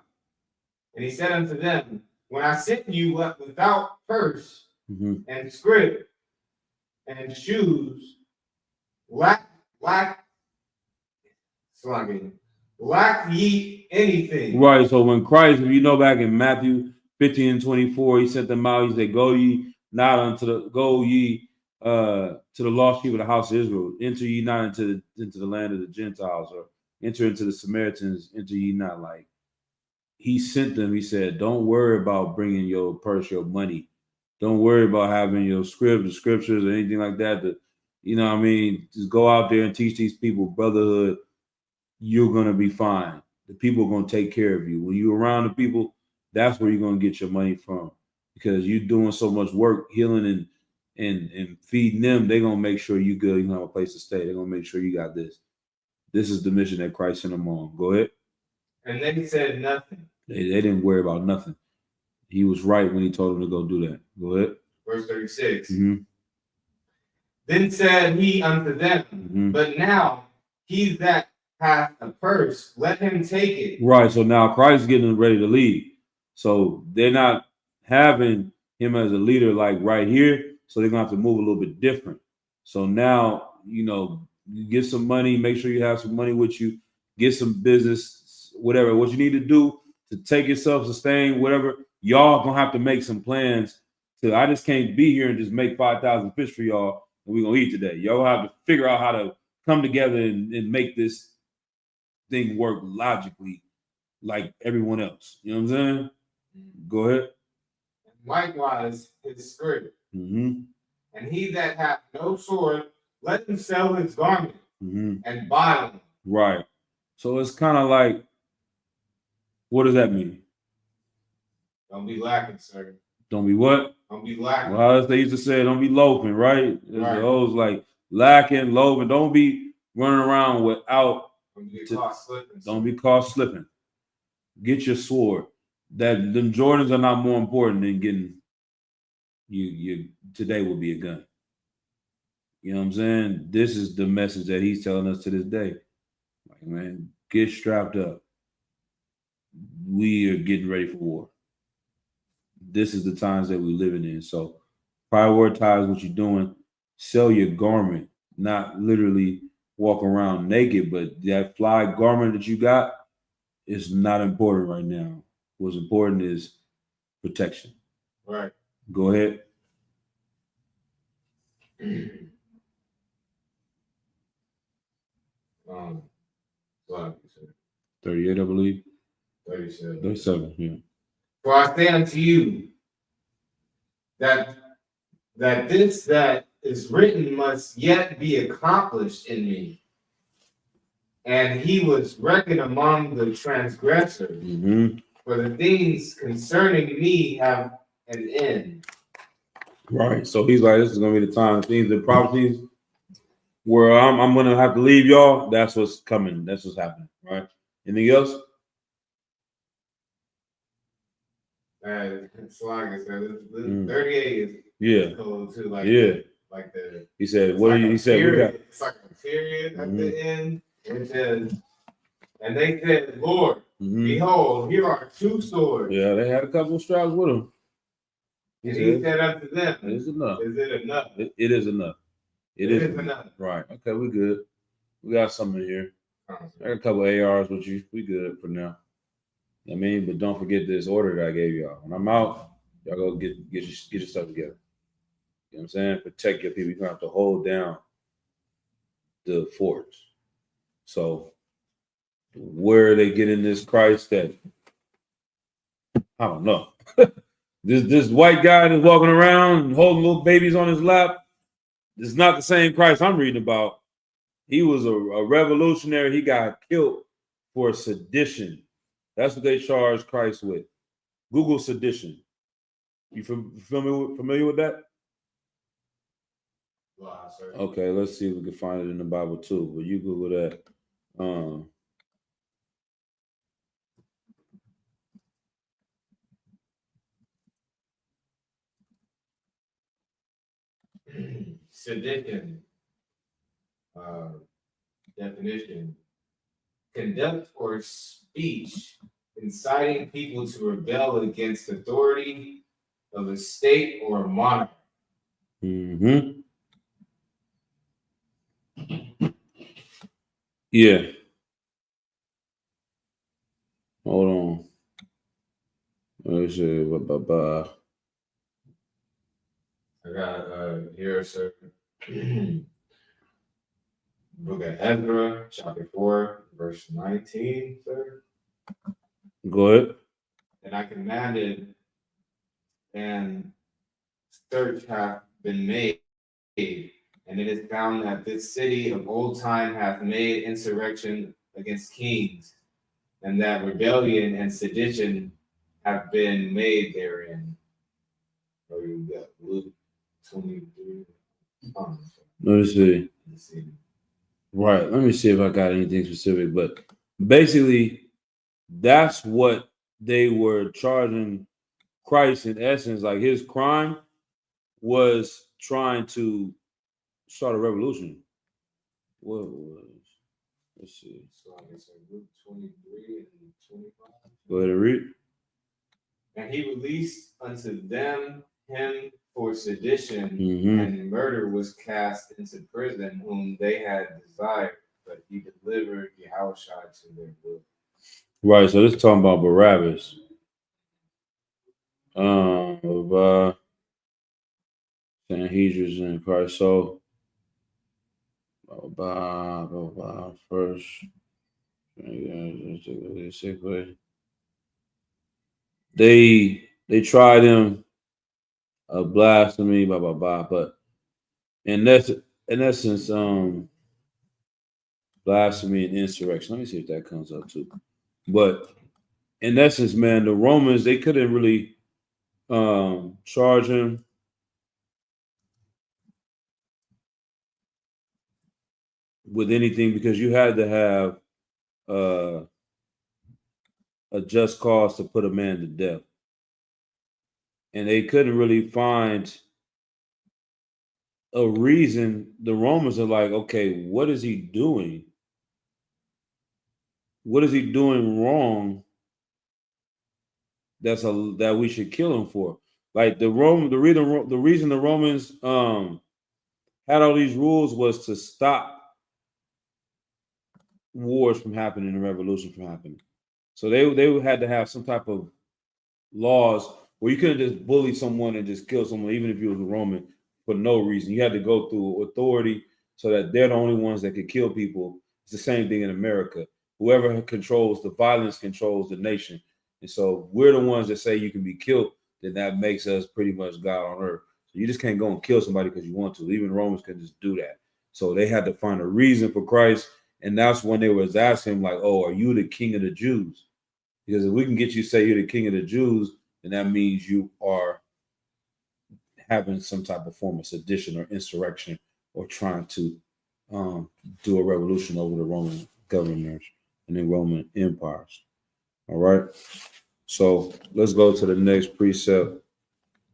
And he said unto them, when I sent you without purse and script and shoes, lack ye anything? Right. So when Christ, if you know back in Matthew 15 and 24, he sent them out. He said, go ye to the lost sheep of the house of Israel. Enter ye not into the land of the Gentiles, or enter into the Samaritans. Enter ye not. Like he sent them. He said, don't worry about bringing your purse, your money. Don't worry about having your scriptures or anything like that. You know what I mean? Just go out there and teach these people brotherhood. You're going to be fine. The people are going to take care of you. When you're around the people, that's where you're going to get your money from, because you're doing so much work, healing and feeding them. They're going to make sure you're good. You have a place to stay. They're going to make sure you got this. This is the mission that Christ sent them on. Go ahead. And they said nothing. They didn't worry about nothing. He was right when he told them to go do that. Go ahead. Verse 36. Then said he unto them, but now he that hath a purse, let him take it. Right. So now Christ is getting ready to lead. So they're not having him as a leader like right here. So they're going to have to move a little bit different. So now, you get some money, make sure you have some money with you, get some business, whatever, what you need to do to take yourself, sustain, whatever. Y'all going to have to make some plans I just can't be here and just make 5,000 fish for y'all and we're going to eat today. Y'all have to figure out how to come together and make this thing work logically like everyone else. You know what I'm saying? Go ahead. Likewise, his script. And he that hath no sword, let him sell his garment and buy them. Right. So it's kind of like, what does that mean? Don't be lacking, sir. Don't be what? Don't be lacking. Well, as they used to say, don't be loafing, right? Right. Those like lacking, loafing. Don't be running around without. Don't be caught slipping. Get your sword. Them Jordans are not more important than getting you today will be a gun. You know what I'm saying? This is the message that he's telling us to this day. Like, man, get strapped up. We are getting ready for war. This is the times that we're living in. So prioritize what you're doing. Sell your garment, not literally walk around naked, but that fly garment that you got is not important right now. What's important is protection. Right. Go ahead. 38, I believe. 37, yeah. For I say unto you that this that is written must yet be accomplished in me. And he was reckoned among the transgressors. For the things concerning me have an end. Right. So he's like, this is going to be the time. The prophecies where I'm going to have to leave y'all. That's what's coming. That's what's happening. Right. Anything else? Slaga said this Mm. 38 is Yeah, cool too. Like yeah. like the He said, it's "What like do you?" a He said, "We got." period. It's like a period at Mhm. the end. It says, and they said, Lord, Mhm. behold, here are two swords. Yeah, they had a couple of straps with them. And he said unto them, "It's enough. is it enough? It is enough. It is enough. Right. Okay, we good. We got something in here. I got a couple of ARs with you. We good for now. I mean, but don't forget this order that I gave y'all. When I'm out, y'all go get your stuff together. You know what I'm saying? Protect your people. You're gonna have to hold down the forts. So where are they getting this Christ that I don't know. This white guy that's walking around and holding little babies on his lap is not the same Christ I'm reading about. He was a revolutionary. He got killed for sedition. That's what they charged Christ with. Google sedition. You familiar with that? Wow, sir. Okay, let's see if we can find it in the Bible too. But you Google that. Sedition. Definition. Conduct or speech inciting people to rebel against authority of a state or a monarch. Mm-hmm. Yeah. Hold on. Let's see. I got here, sir. Book of Ezra, chapter 4, verse 19, sir. Go ahead. And I commanded, and search hath been made, and it is found that this city of old time hath made insurrection against kings, and that rebellion and sedition have been made therein. Oh, you got Luke 23. Let me see. Right. Let me see if I got anything specific. But basically, that's what they were charging Christ in essence. Like his crime was trying to start a revolution. What was? Let's see. So I guess Luke 23 and 25. Go ahead and read. And he released unto them him for sedition, Mm-hmm. and murder was cast into prison, whom they had desired, but he delivered Yahushua to their will. Right. So this is talking about Barabbas. Sanhedrin and Christ. So first. They tried him a blasphemy, but in essence, blasphemy and insurrection. Let me see if that comes up too. But in essence, man, the Romans, they couldn't really charge him with anything because you had to have a just cause to put a man to death. And they couldn't really find a reason. The Romans are like, okay, what is he doing? What is he doing wrong that we should kill him for? Like the reason the Romans had all these rules was to stop wars from happening and revolution from happening. So they had to have some type of laws where you couldn't just bully someone and just kill someone, even if you was a Roman, for no reason. You had to go through authority so that they're the only ones that could kill people. It's the same thing in America. Whoever controls the violence controls the nation. And so we're the ones that say you can be killed, then that makes us pretty much God on earth. So you just can't go and kill somebody because you want to. Even Romans can just do that. So they had to find a reason for Christ. And that's when they was asking him, like, oh, are you the king of the Jews? Because if we can get you to say you're the king of the Jews, then that means you are having some type of form of sedition or insurrection or trying to do a revolution over the Roman governors and the Roman empires. All right. So let's go to the next precept.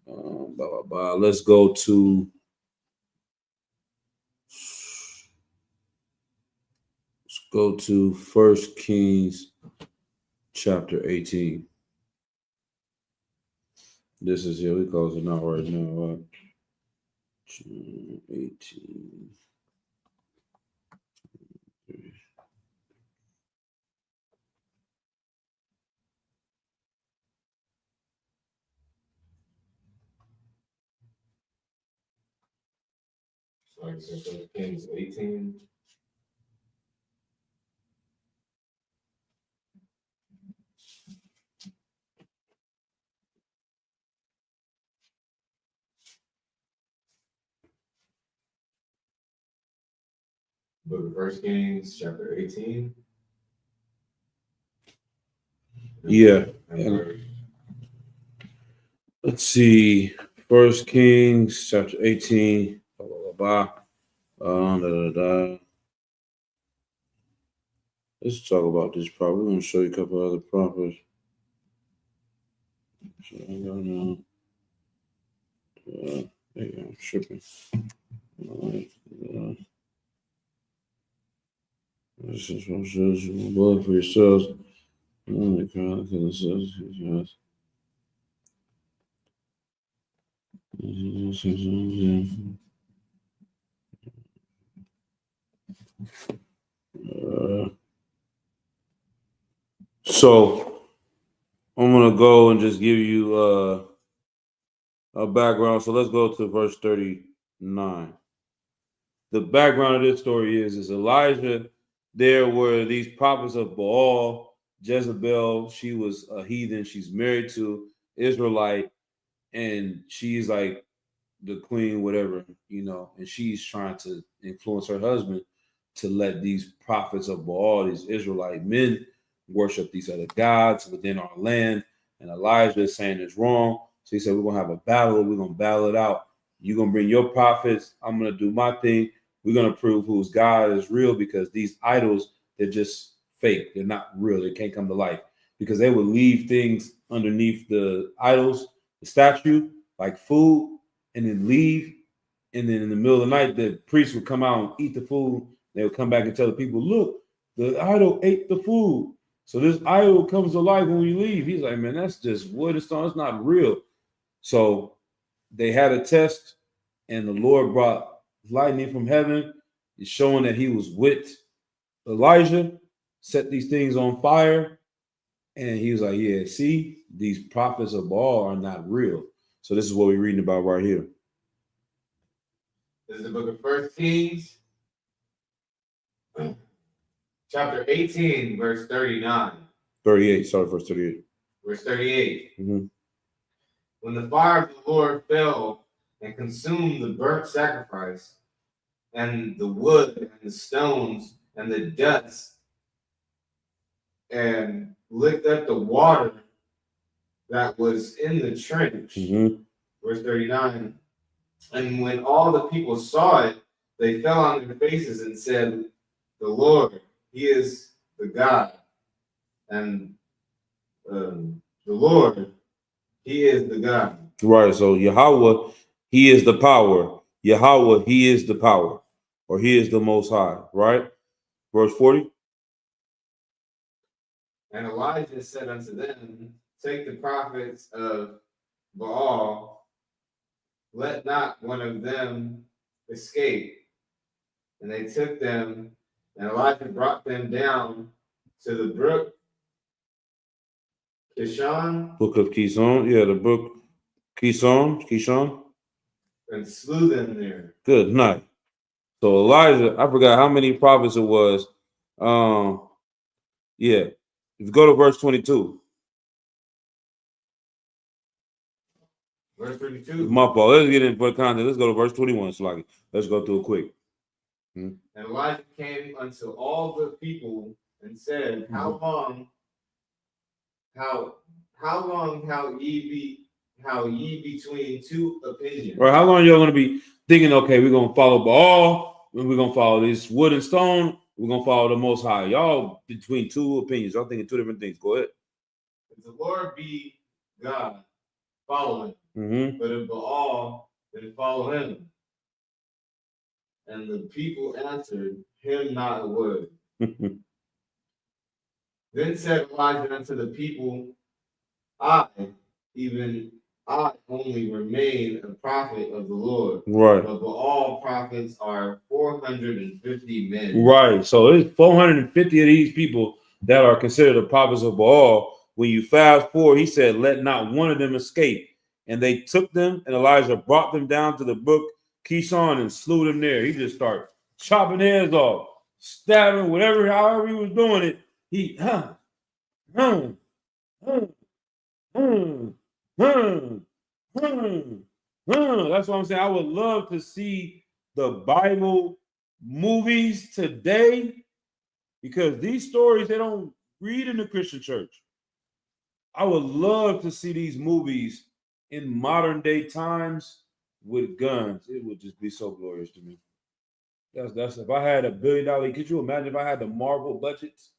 Let's go to First Kings chapter 18. This is here. We closing out right now. 18. Sorry, so Kings 18. Book of First Kings, chapter 18. Yeah. And Let's see. First Kings chapter 18. Let's talk about this prophet. We're going to show you a couple other prophets. I'm tripping. This is what says blood for yourselves. So I'm gonna go and just give you a background. So let's go to verse 39. The background of this story is Elijah. There were these prophets of Baal. Jezebel, she was a heathen. She's married to Israelite, and she's like the queen, whatever, and she's trying to influence her husband to let these prophets of Baal, these Israelite men, worship these other gods within our land. And Elijah is saying it's wrong. So he said, we're going to have a battle. We're going to battle it out. You're going to bring your prophets. I'm going to do my thing. We're going to prove whose God is real, because these idols, they're just fake. They're not real. They can't come to life, because they would leave things underneath the idols, the statue, like food, and then leave. And then in the middle of the night, the priest would come out and eat the food. They would come back and tell the people, look, the idol ate the food. So this idol comes to life when we leave. He's like, man, that's just wood and stone. It's not real. So they had a test, and the Lord brought lightning from heaven. It's showing that he was with Elijah, set these things on fire. And he was like, yeah, see, these prophets of Baal are not real. So this is what we're reading about right here. This is the book of First Kings, chapter 18, verse 39. 38, sorry, verse 38. Verse 38. Mm-hmm. When the fire of the Lord fell and consumed the burnt sacrifice, and the wood and the stones and the dust, and licked up the water that was in the trench. Mm-hmm. Verse 39. And when all the people saw it, they fell on their faces and said, the Lord, he is the God. And the Lord, he is the God. Right. So Yahweh, he is the power. Yahweh, he is the power, or he is the Most High. Right. Verse 40. And Elijah said unto them, take the prophets of Baal, let not one of them escape. And they took them, and Elijah brought them down to the brook Kishon. Book of Kishon. Yeah, the book Kishon. And slew them there. Good night. So Elijah, I forgot how many prophets it was. Yeah. If you go to verse 22. Verse 22. My fault. Let's get in for context. Let's go to verse 21. Sluggy. Let's go through it quick. And Elijah came unto all the people and said, how long ye between two opinions? Or how long y'all gonna be thinking, okay, we're gonna follow Baal, and we're gonna follow this wood and stone, we're gonna follow the Most High. Y'all between two opinions. Y'all thinking two different things. Go ahead. If the Lord be God, follow him. Mm-hmm. But if Baal, then follow him. And the people answered him not a word. Then said Elijah unto the people, I, even I only remain a prophet of the Lord. Right. But Baal prophets are 450 men. Right. So there's 450 of these people that are considered the prophets of Baal. When you fast forward, he said, let not one of them escape. And they took them, and Elijah brought them down to the brook Kishon and slew them there. He just started chopping heads off, stabbing, whatever, however he was doing it. He, That's what I'm saying. I would love to see the Bible movies today because these stories they don't read in the Christian church. I would love to see these movies in modern day times with guns. It would just be so glorious to me. That's if I had $1 billion. Could you imagine if I had the Marvel budgets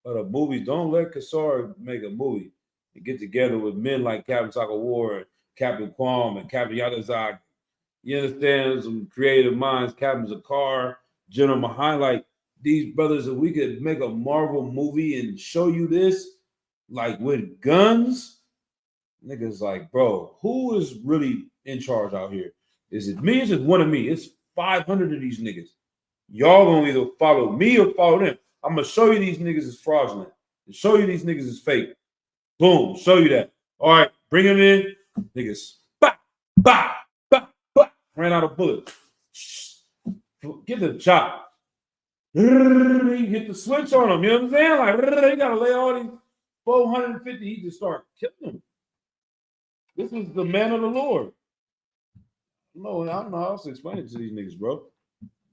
of the movies? Don't let Kassar make a movie and get together with men like Captain Saka War and Captain Quam and Captain Yadazak. You understand? Some creative minds, Captain Zakar, General Mahan, like these brothers, if we could make a Marvel movie and show you this, like with guns, niggas like, bro, who is really in charge out here? Is it me? Is it one of me? It's 500 of these niggas. Y'all gonna either follow me or follow them. I'm gonna show you these niggas is fraudulent. And show you these niggas is fake. Boom, show you that. All right, bring them in. Niggas, bah, bah, bah, bah. Ran out of bullets. Get the chop. Hit the switch on them. You know what I'm saying? Like, you gotta lay all these 450. He just start killing them. This is the man of the Lord. No, I don't know how else to explain it to these niggas, bro.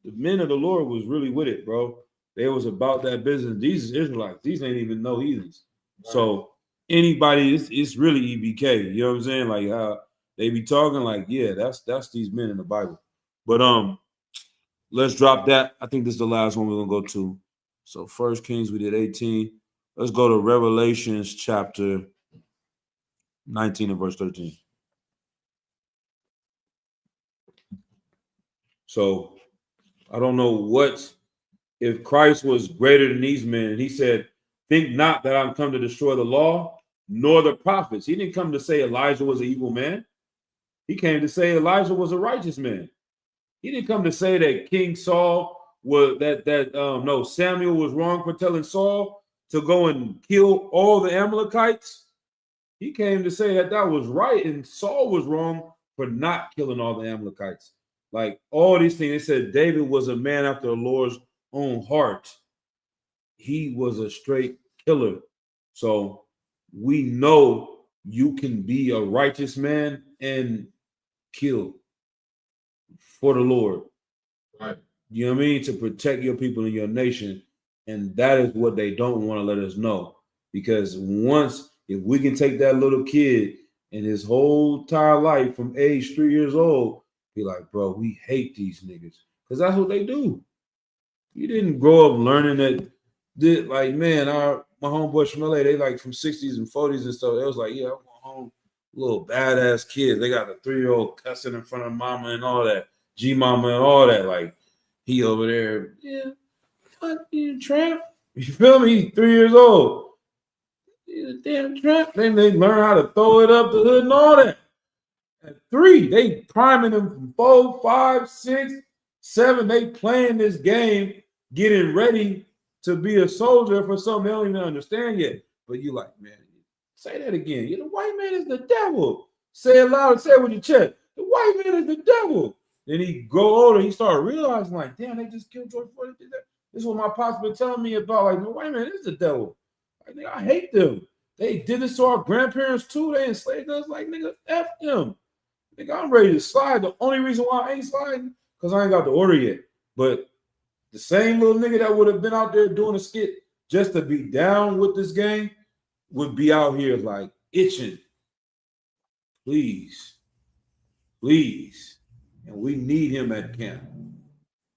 The men of the Lord was really with it, bro. They was about that business. These Israelites, these ain't even no heathens. Right. So anybody, it's really EBK. You know what I'm saying? Like how they be talking, like, yeah, that's these men in the Bible. But let's drop that. I think this is the last one we're gonna go to. So 1 Kings, we did 18. Let's go to Revelations chapter 19 and verse 13. So I don't know what if Christ was greater than these men, and he said, think not that I'm come to destroy the law, nor the prophets. He didn't come to say Elijah was an evil man. He came to say Elijah was a righteous man. He didn't come to say that King Saul was no, Samuel was wrong for telling Saul to go and kill all the Amalekites. He came to say that was right, and Saul was wrong for not killing all the Amalekites. Like all these things, they said David was a man after the Lord's own heart. He was a straight killer. So we know you can be a righteous man and kill for the Lord. Right. You know what I mean? To protect your people and your nation. And that is what they don't want to let us know. Because if we can take that little kid and his whole entire life from age 3 years old, be like, bro, we hate these niggas. Because that's what they do. You didn't grow up learning that, like, man, my homeboys from LA, they like from 60s and 40s and stuff. It was like, yeah, I'm going home, little badass kids. They got a 3-year-old cussing in front of mama and all that, G mama and all that. Like, he over there, yeah, fuck you, tramp. You feel me? He's 3 years old. He's a damn tramp. Then they learn how to throw it up the hood and all that. At 3, they priming them from 4, 5, 6, 7. They playing this game, getting ready to be a soldier for something they don't even understand yet. But you like, man, say that again. The white man is the devil. Say it loud, say it with your chest. The white man is the devil. Then he go older, he started realizing, like, damn, they just killed George Floyd. This is what my pops been telling me about. Like, the white man is the devil. Like, nigga, I hate them. They did this to our grandparents too. They enslaved us. Like, nigga, F them. Nigga, I'm ready to slide. The only reason why I ain't sliding, because I ain't got the order yet. But the same little nigga that would have been out there doing a skit just to be down with this gang would be out here like itching. Please. Please. And we need him at camp.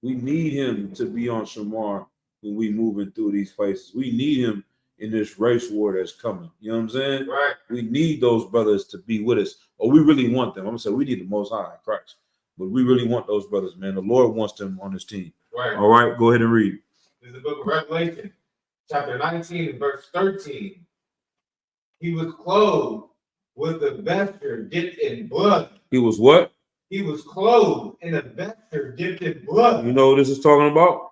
We need him to be on Shamar when we moving through these places. We need him in this race war that's coming. You know what I'm saying? Right. We need those brothers to be with us, or we really want them. I'm gonna say we need the Most High Christ, but we really want those brothers, man. The Lord wants them on his team. Right. All right, go ahead and read. This is the book of Revelation, chapter 19, verse 13. He was clothed with a vesture dipped in blood. He was what? He was clothed in a vesture dipped in blood. You know what this is talking about?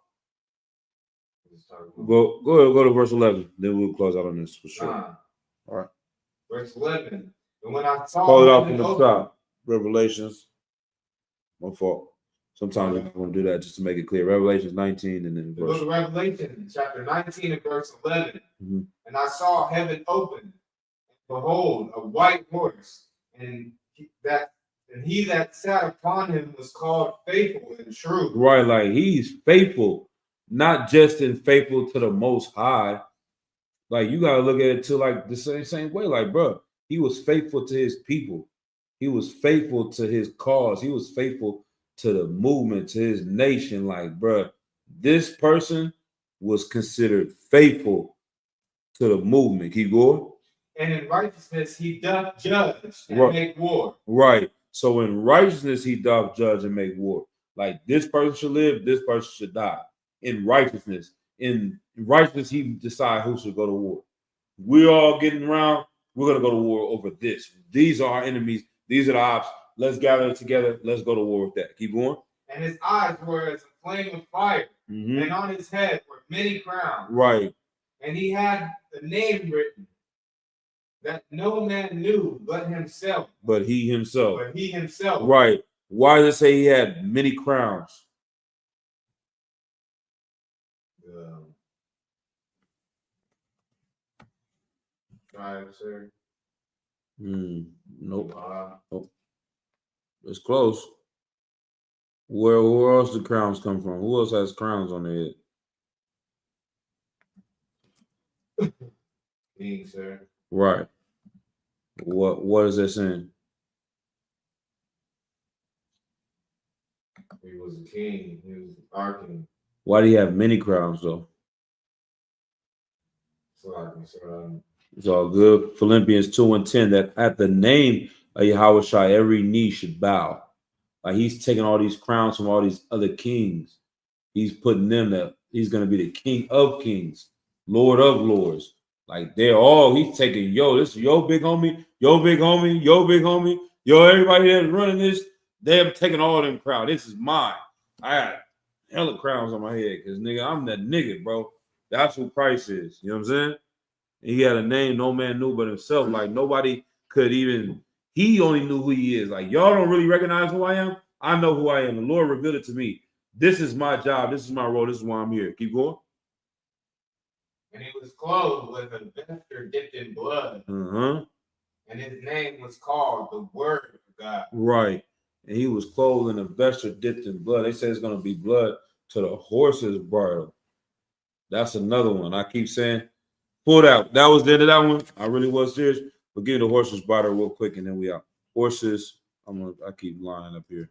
Go ahead, go to verse 11. Then we'll close out on this for sure. All right. Verse 11. And when I saw Call it out heaven from the open- top. Revelations. My fault. Sometimes we want to do that just to make it clear. Revelations 19 and then The book verse. of Revelation, chapter 19 and verse 11. Mhm. And I saw heaven open. Behold, a white horse, and he that sat upon him was called Faithful and True. Right, like he's faithful, not just in faithful to the Most High. Like you gotta look at it too, like the same way. Like, bro, he was faithful to his people. He was faithful to his cause. He was faithful to the movement, to his nation. Like, bro, this person was considered faithful to the movement. Keep going. And in righteousness he doth judge and Right. make war. Right. So in righteousness, he doth judge and make war. Like this person should live, this person should die. In righteousness. In righteousness, he decide who should go to war. We're all getting around. We're gonna go to war over this. These are our enemies. These are the ops. Let's gather together. Let's go to war with that. Keep going. And his eyes were as a flame of fire, Mhm. and on his head were many crowns. Right. And he had a name written that no man knew but himself. But he himself. But he himself. Right. Why does it say he had many crowns? Try it, sir. Nope. It's close. Where else the crowns come from? Who else has crowns on their head? King, sir. Right. What is that saying? He was a king. He was our king. Why do you have many crowns though? So I can sort It's all good. Philippians 2:10, that at the name of Yahweh Shai, every knee should bow. Like he's taking all these crowns from all these other kings. He's putting them that he's going to be the King of Kings, Lord of Lords. Like they're all, he's taking, this is your big homie, your big homie, your big homie, everybody that's running this, they're taking all them crowns. This is mine. I got hella crowns on my head because, nigga, I'm that nigga, bro. That's who Christ is. You know what I'm saying? And he had a name no man knew but himself. Like nobody could even, he only knew who he is. Like y'all don't really recognize who I am. I know who I am. The Lord revealed it to me. This is my job. This is my role. This is why I'm here. Keep going. And he was clothed with a vesture dipped in blood. Uh-huh. And his name was called the Word of God. Right. And he was clothed in a vesture dipped in blood. They say it's going to be blood to the horse's bridle. That's another one. I keep saying, pull it out. That was the end of that one. I really was serious. But give me the horse's bridle real quick and then we out. Horses. I keep lying up here.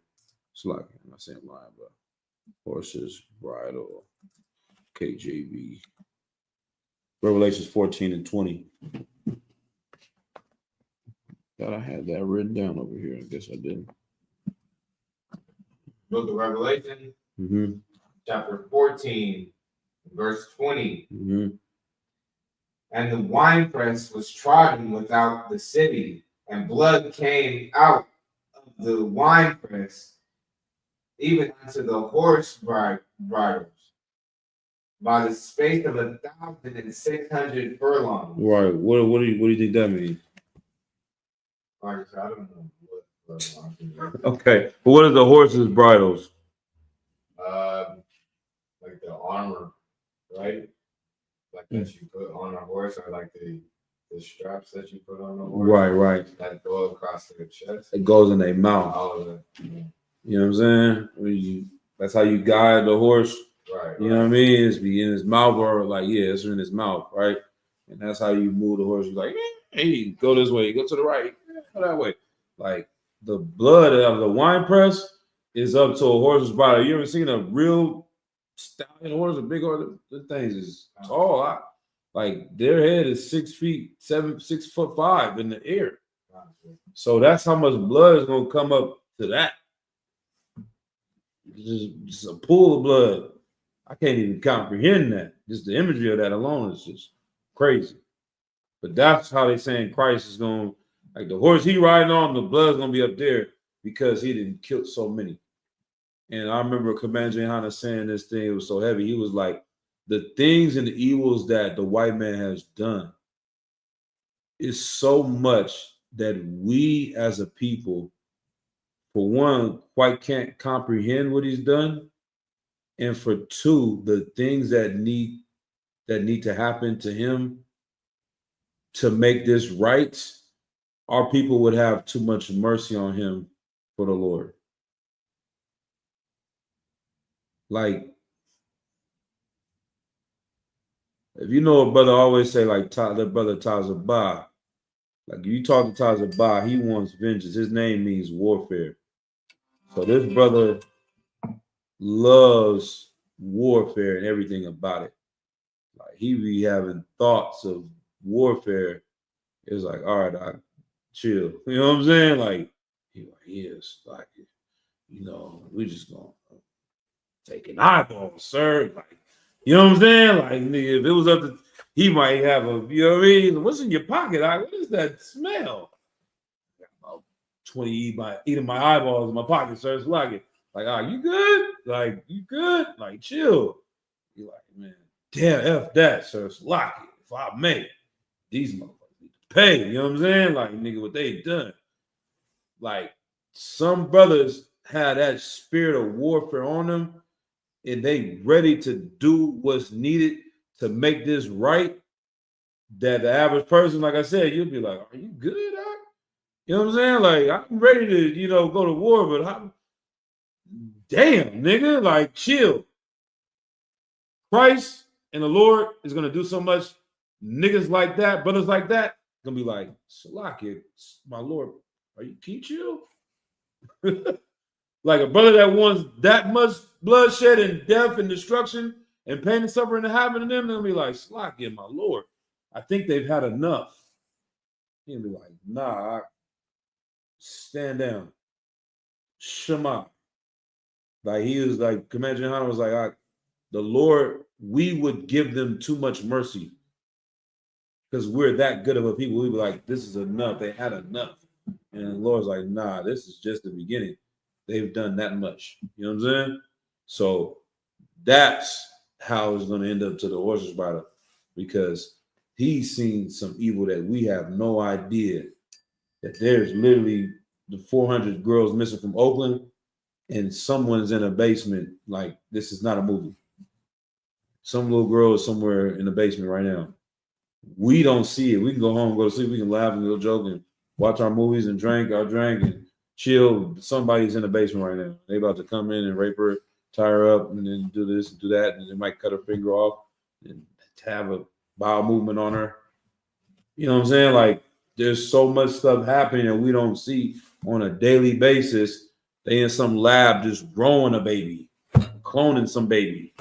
It's like, I'm not saying lying, but horse's bridle. KJV. Revelations 14:20. Thought I had that written down over here. I guess I didn't. Book of Revelation, chapter 14, verse 20. And the winepress was trodden without the city, and blood came out of the winepress, even unto the horse bridles, by the space of 1,600 furlongs. Right. What do you think that means? I don't know what furlongs. Okay. But what are the horses' bridles? Like the armor, right? Like that you put on a horse, or like the straps that you put on the horse. Right. That go across the chest. It goes in their mouth. All of it. You know what I'm saying? That's how you guide the horse. Right. You know what I mean? It's be in his mouth or it's in his mouth, right? And that's how you move the horse. You're like, hey, go this way, go to the right, go that way. Like the blood of the wine press is up to a horse's body. You ever seen a real stallion horse, a big horse? The things is tall. Like their head is 6'5" in the air. So that's how much blood is gonna come up to that. Just a pool of blood. I can't even comprehend that. Just the imagery of that alone is just crazy. But that's how they saying Christ is going, like the horse he riding on, the blood's gonna be up there because he didn't kill so many. And I remember Commander Hana saying this thing, it was so heavy. He was like, the things and the evils that the white man has done is so much that we as a people, for one, quite can't comprehend what he's done. And for two, the things that need to happen to him to make this right, our people would have too much mercy on him for the Lord. Like, if you know a brother always say like the brother Tazabah, like if you talk to Tazabah, he wants vengeance. His name means warfare. So this brother loves warfare and everything about it. Like he be having thoughts of warfare. It's like, all right, I chill. You know what I'm saying? Like, yes, like, you know, we just gonna take an eyeball, sir. Like, you know what I'm saying? Like, nigga, if it was up to, he might have a, you know what I mean? What's in your pocket? What is that smell? About 20 eating my eyeballs in my pocket, sir. It's like it. Like, you good? Like, you good? Like, chill. You like, man, damn, F that, sir. It's like it. If I may, these motherfuckers need to pay. You know what I'm saying? Like, nigga, what they done. Like, some brothers had that spirit of warfare on them, and they ready to do what's needed to make this right. That the average person, like I said, you'll be like, are you good? Huh? You know what I'm saying? Like, I'm ready to, you know, go to war, but damn, nigga, like, chill. Christ and the Lord is going to do so much. Niggas like that, brothers like that, going to be like, Salaki, my Lord, can you chill? Like a brother that wants that much bloodshed and death and destruction and pain and suffering to happen to them, they'll be like, Salaki, my Lord, I think they've had enough. He'll be like, nah, stand down. Shema. Like he was like, Commander Johanna was like, the Lord, we would give them too much mercy because we're that good of a people. We'd be like, this is enough. They had enough. And the Lord's like, nah, this is just the beginning. They've done that much. You know what I'm saying? So that's how it's going to end up to the horse's rider, because he's seen some evil that we have no idea, that there's literally the 400 girls missing from Oakland and someone's in a basement. Like, this is not a movie. Some little girl is somewhere in the basement right now. We don't see it. We can go home, go to sleep. We can laugh and go joke and watch our movies and drink our drink and chill. Somebody's in the basement right now. They about to come in and rape her, tie her up, and then do this and do that. And they might cut her finger off and have a bowel movement on her. You know what I'm saying? Like, there's so much stuff happening that we don't see on a daily basis. They in some lab just growing a baby, cloning some baby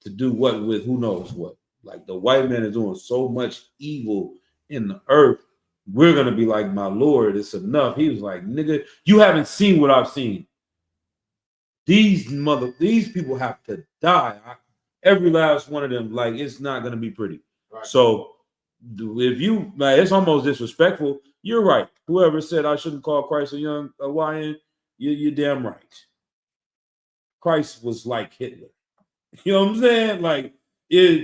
to do what with who knows what. Like, the white man is doing so much evil in the earth. We're going to be like, my Lord, it's enough. He was like, nigga, you haven't seen what I've seen. These people have to die. Every last one of them, like, it's not going to be pretty. Right. So if you, like, it's almost disrespectful. You're right. Whoever said I shouldn't call Christ a YN, you're damn right. Christ was like Hitler. You know what I'm saying? Like,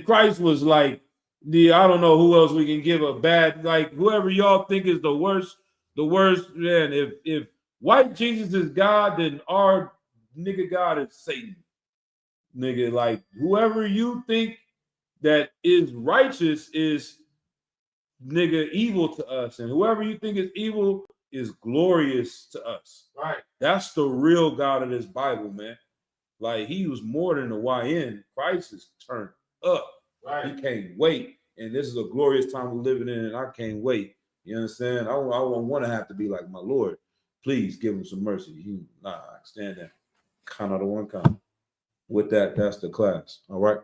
Christ was like I don't know who else we can give a bad, like, whoever y'all think is the worst, man. If white Jesus is God, then our nigga God is Satan. Nigga, like, whoever you think that is righteous is nigga evil to us, and whoever you think is evil is glorious to us. Right. That's the real God of this Bible, man. Like, he was more than a YN. Christ is turned up. Right. He can't wait. And this is a glorious time we're living in, and I can't wait. You understand? I don't want to have to be like, my Lord, please give him some mercy. Stand there. Count out of one count. With that, that's the class. All right.